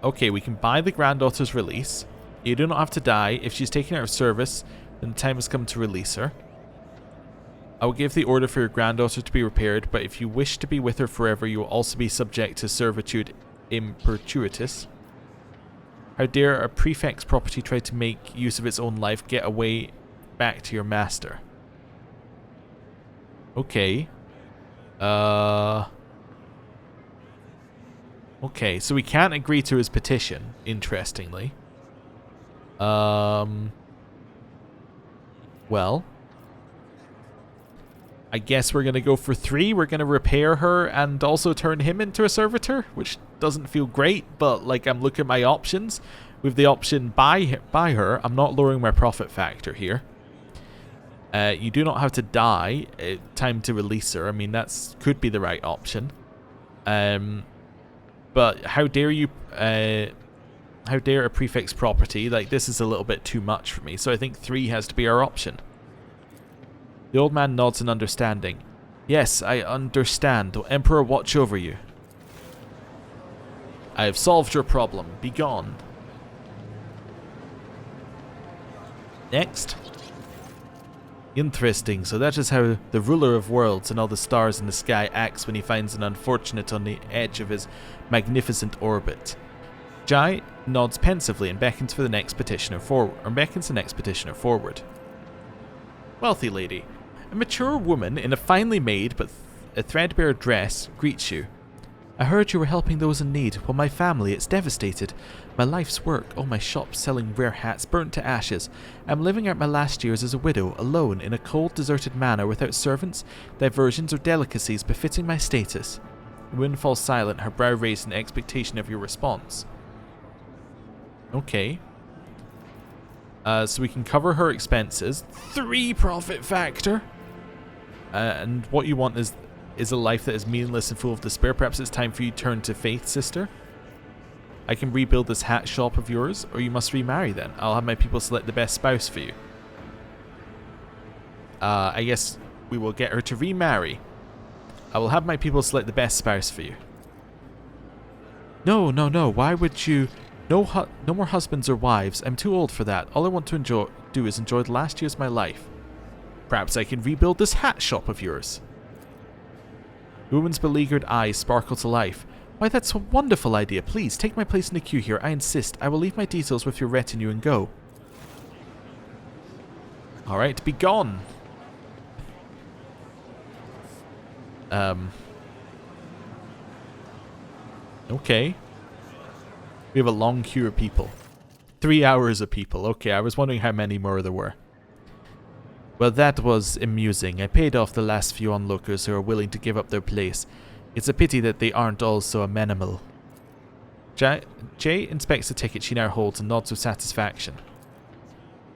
[SPEAKER 3] Okay, we can buy the granddaughter's release. You do not have to die. If she's taken out of service,
[SPEAKER 1] then the time has come to release her. I will give the order for your granddaughter to be repaired, but if you wish to be with her forever, you will also be subject to servitude in perpetuitas. How dare a prefect's property try to make use of its own life? Get away back to your master. Okay. Okay, so we can't agree to his petition, interestingly. Well, I guess we're going to go for 3. We're going to repair her and also turn him into a servitor, which doesn't feel great, but like I'm looking at my options. With the option buy her, I'm not lowering my profit factor here. You do not have to die. Time to release her. I mean, that's could be the right option. But how dare you... how dare a prefix property? Like, this is a little bit too much for me, so I think 3 has to be our option. The old man nods in understanding. Yes, I understand. Will Emperor watch over you? I have solved your problem. Be gone. Next. Interesting. So that is how the ruler of worlds and all the stars in the sky acts when he finds an unfortunate on the edge of his magnificent orbit. Jai nods pensively and beckons for the next petitioner forward. Wealthy lady. A mature woman in a finely made but a threadbare dress greets you. I heard you were helping those in need. Well, my family, it's devastated. My life's work, all my shops selling rare hats, burnt to ashes. I'm living out my last years as a widow, alone, in a cold, deserted manor, without servants, diversions, or delicacies befitting my status. The woman falls silent, her brow raised in expectation of your response. Okay. So we can cover her expenses. 3 profit factor. And what you want is a life that is meaningless and full of despair. Perhaps it's time for you to turn to faith, sister. I can rebuild this hat shop of yours, or you must remarry then. I'll have my people select the best spouse for you. I guess we will get her to remarry. I will have my people select the best spouse for you. No, no, no. Why would you... No more husbands or wives. I'm too old for that. All I want to do is enjoy the last years of my life. Perhaps I can rebuild this hat shop of yours. The woman's beleaguered eyes sparkle to life. Why, that's a wonderful idea. Please, take my place in the queue here. I insist. I will leave my details with your retinue and go. Alright, be gone. Okay. We have a long queue of people. 3 hours of people. Okay, I was wondering how many more there were. Well, that was amusing. I paid off the last few onlookers who are willing to give up their place. It's a pity that they aren't all so amenable. Jay inspects the ticket she now holds and nods with satisfaction.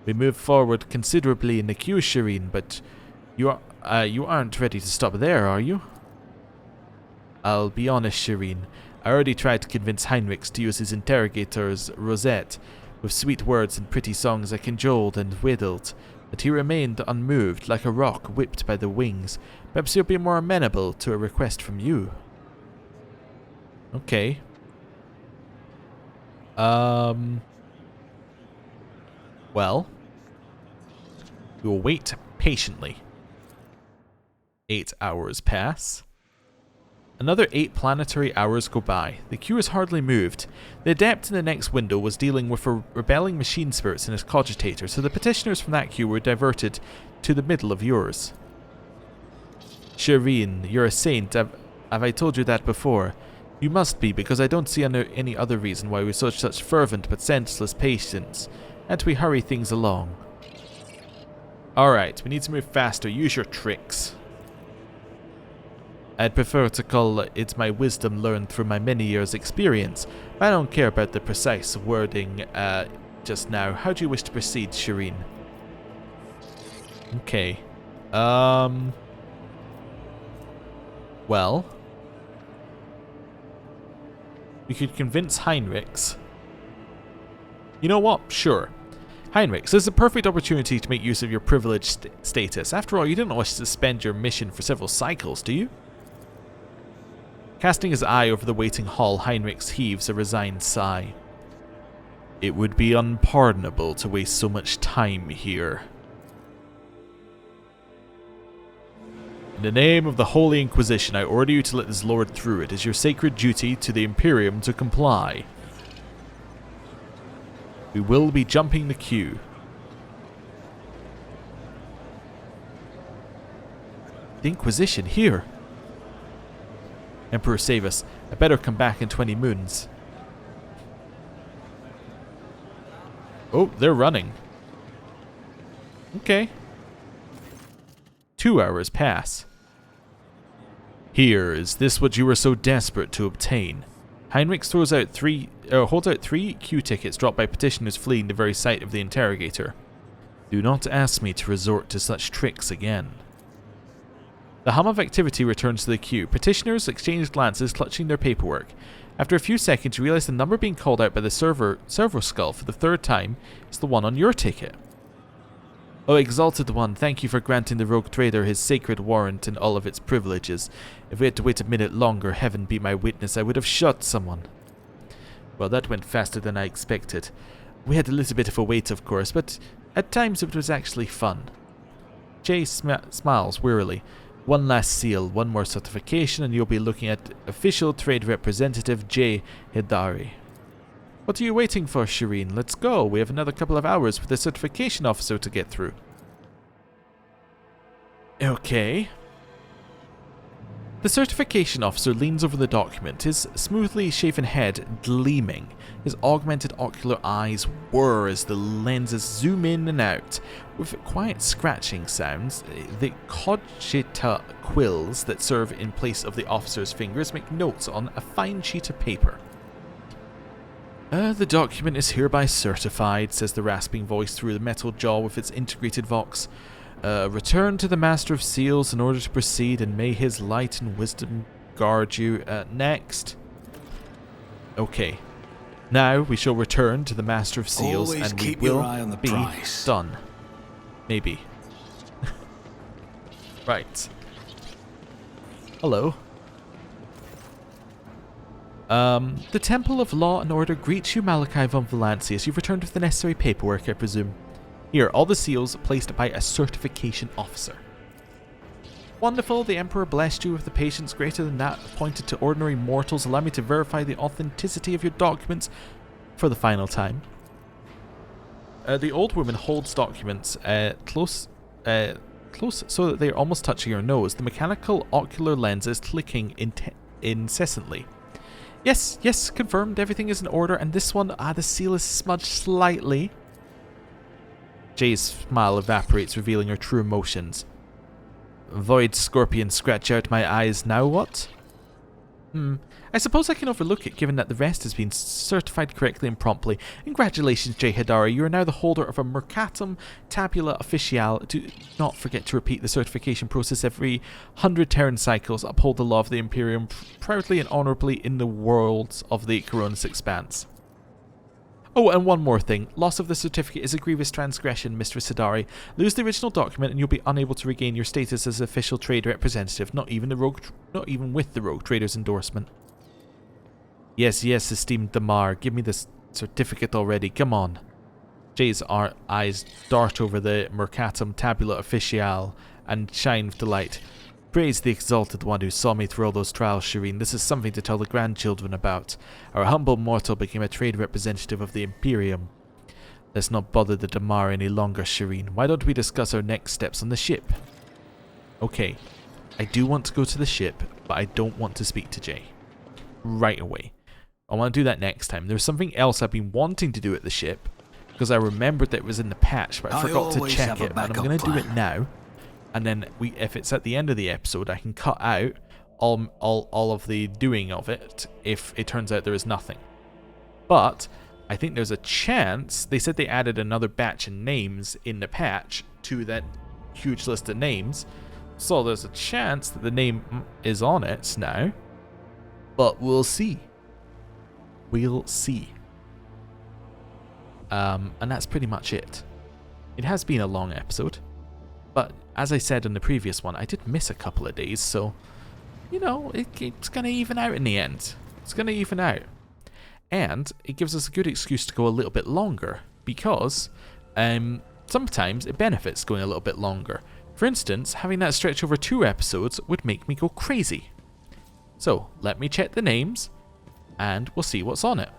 [SPEAKER 1] We move forward considerably in the queue, Shireen, but you aren't ready to stop there, are you? I'll be honest, Shireen. I already tried to convince Heinrichs to use his interrogator's rosette. With sweet words and pretty songs I cajoled and wheedled, but he remained unmoved, like a rock whipped by the wings. Perhaps he'll be more amenable to a request from you. Okay. Well. We will wait patiently. 8 hours pass. Another 8 planetary hours go by. The queue is hardly moved. The adept in the next window was dealing with rebelling machine spirits in his cogitator, so the petitioners from that queue were diverted to the middle of yours. Shireen, you're a saint. Have I told you that before? You must be, because I don't see any other reason why we show such fervent but senseless patience, and we hurry things along. Alright, we need to move faster. Use your tricks. I'd prefer to call it my wisdom learned through my many years' experience, but I don't care about the precise wording just now. How do you wish to proceed, Shireen? Okay. Well, we could convince Heinrichs. You know what? Sure. Heinrichs, this is a perfect opportunity to make use of your privileged status. After all, you didn't wish to suspend your mission for several cycles, do you? Casting his eye over the waiting hall, Heinrichs heaves a resigned sigh. It would be unpardonable to waste so much time here.
[SPEAKER 3] In the name of the Holy Inquisition, I order you to let this lord through. It is your sacred duty to the Imperium to comply. We will be jumping the queue.
[SPEAKER 2] The Inquisition here.
[SPEAKER 3] Emperor, save us. I better come back in 20 moons. Oh, they're running. Okay. 2 hours pass. Here, is this what you were so desperate to obtain? Heinrich holds out three queue tickets dropped by petitioners fleeing the very sight of the interrogator. Do not ask me to resort to such tricks again. The hum of activity returns to the queue. Petitioners exchange glances, clutching their paperwork. After a few seconds, you realize the number being called out by the servo skull for the third time is the one on your ticket. Oh, exalted one, thank you for granting the rogue trader his sacred warrant and all of its privileges. If we had to wait a minute longer, heaven be my witness, I would have shot someone. Well, that went faster than I expected. We had a little bit of a wait, of course, but at times it was actually fun. Jay smiles wearily. One last seal, one more certification, and you'll be looking at official trade representative Jay Hidari. What are you waiting for, Shireen? Let's go. We have another couple of hours with the certification officer to get through. Okay. The certification officer leans over the document, his smoothly shaven head gleaming. His augmented ocular eyes whir as the lenses zoom in and out. With quiet scratching sounds, the cogita quills that serve in place of the officer's fingers make notes on a fine sheet of paper. The document is hereby certified, says the rasping voice through the metal jaw with its integrated vox. Return to the Master of Seals in order to proceed, and may his light and wisdom guard you. Next. Okay. Now we shall return to the Master of Seals,
[SPEAKER 4] Always
[SPEAKER 3] and we
[SPEAKER 4] keep your
[SPEAKER 3] will
[SPEAKER 4] eye on the
[SPEAKER 3] be
[SPEAKER 4] price.
[SPEAKER 3] done. Maybe. Right. Hello.
[SPEAKER 2] The Temple of Law and Order greets you, Malachi von Valanci, as you've returned with the necessary paperwork, I presume.
[SPEAKER 3] Here, all the seals placed by a certification officer.
[SPEAKER 2] Wonderful, the Emperor blessed you with the patience greater than that appointed to ordinary mortals. Allow me to verify the authenticity of your documents for the final time.
[SPEAKER 3] The old woman holds documents close so that they are almost touching her nose. The mechanical ocular lens is clicking incessantly.
[SPEAKER 2] Yes, confirmed. Everything is in order. And this one, the seal is smudged slightly.
[SPEAKER 3] Jay's smile evaporates, revealing her true emotions. Void scorpion, scratch out my eyes. Now what?
[SPEAKER 2] I suppose I can overlook it, given that the rest has been certified correctly and promptly. Congratulations, Jay Hidari. You are now the holder of a Mercatum Tabula Officiale. Do not forget to repeat the certification process every 100 Terran cycles. Uphold the law of the Imperium proudly and honorably in the worlds of the Koronus Expanse. Oh, and one more thing. Loss of the certificate is a grievous transgression, Mistress Hidari. Lose the original document and you'll be unable to regain your status as official trade representative, not even with the rogue trader's endorsement. Yes, esteemed Damar, give me this certificate already. Come on. Jay's eyes dart over the Mercatum Tabula Officiale and shine with delight. Praise the exalted one who saw me through all those trials, Shireen. This is something to tell the grandchildren about. Our humble mortal became a trade representative of the Imperium. Let's not bother the Damar any longer, Shireen. Why don't we discuss our next steps on the ship? Okay, I do want to go to the ship, but I don't want to speak to Jay. Right away. I want to do that next time. There's something else I've been wanting to do at the ship, because I remembered that it was in the patch, but I forgot to check it, and I'm going to do it now. And then if it's at the end of the episode, I can cut out all of the doing of it if it turns out there is nothing. But I think there's a chance. They said they added another batch of names in the patch to that huge list of names. So there's a chance that the name is on it now. But we'll see. We'll see. And that's pretty much it. It has been a long episode. But as I said in the previous one, I did miss a couple of days, so, you know, it's going to even out in the end. It's going to even out. And it gives us a good excuse to go a little bit longer, because sometimes it benefits going a little bit longer. For instance, having that stretch over 2 episodes would make me go crazy. So, let me check the names, and we'll see what's on it.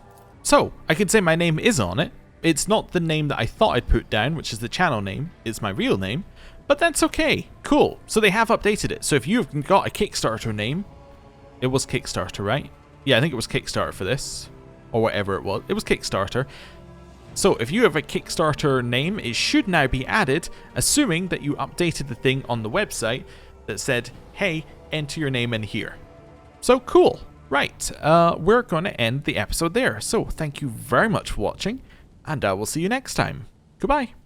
[SPEAKER 2] So, I can say my name is on it. It's not the name that I thought I'd put down, which is the channel name. It's my real name, but that's okay. Cool. So they have updated it. So if you've got a Kickstarter name, it was Kickstarter, right? Yeah, I think it was Kickstarter for this, or whatever it was. It was Kickstarter. So if you have a Kickstarter name, it should now be added, assuming that you updated the thing on the website that said, hey, enter your name in here. So cool. Right, we're going to end the episode there. So thank you very much for watching, and I will see you next time. Goodbye.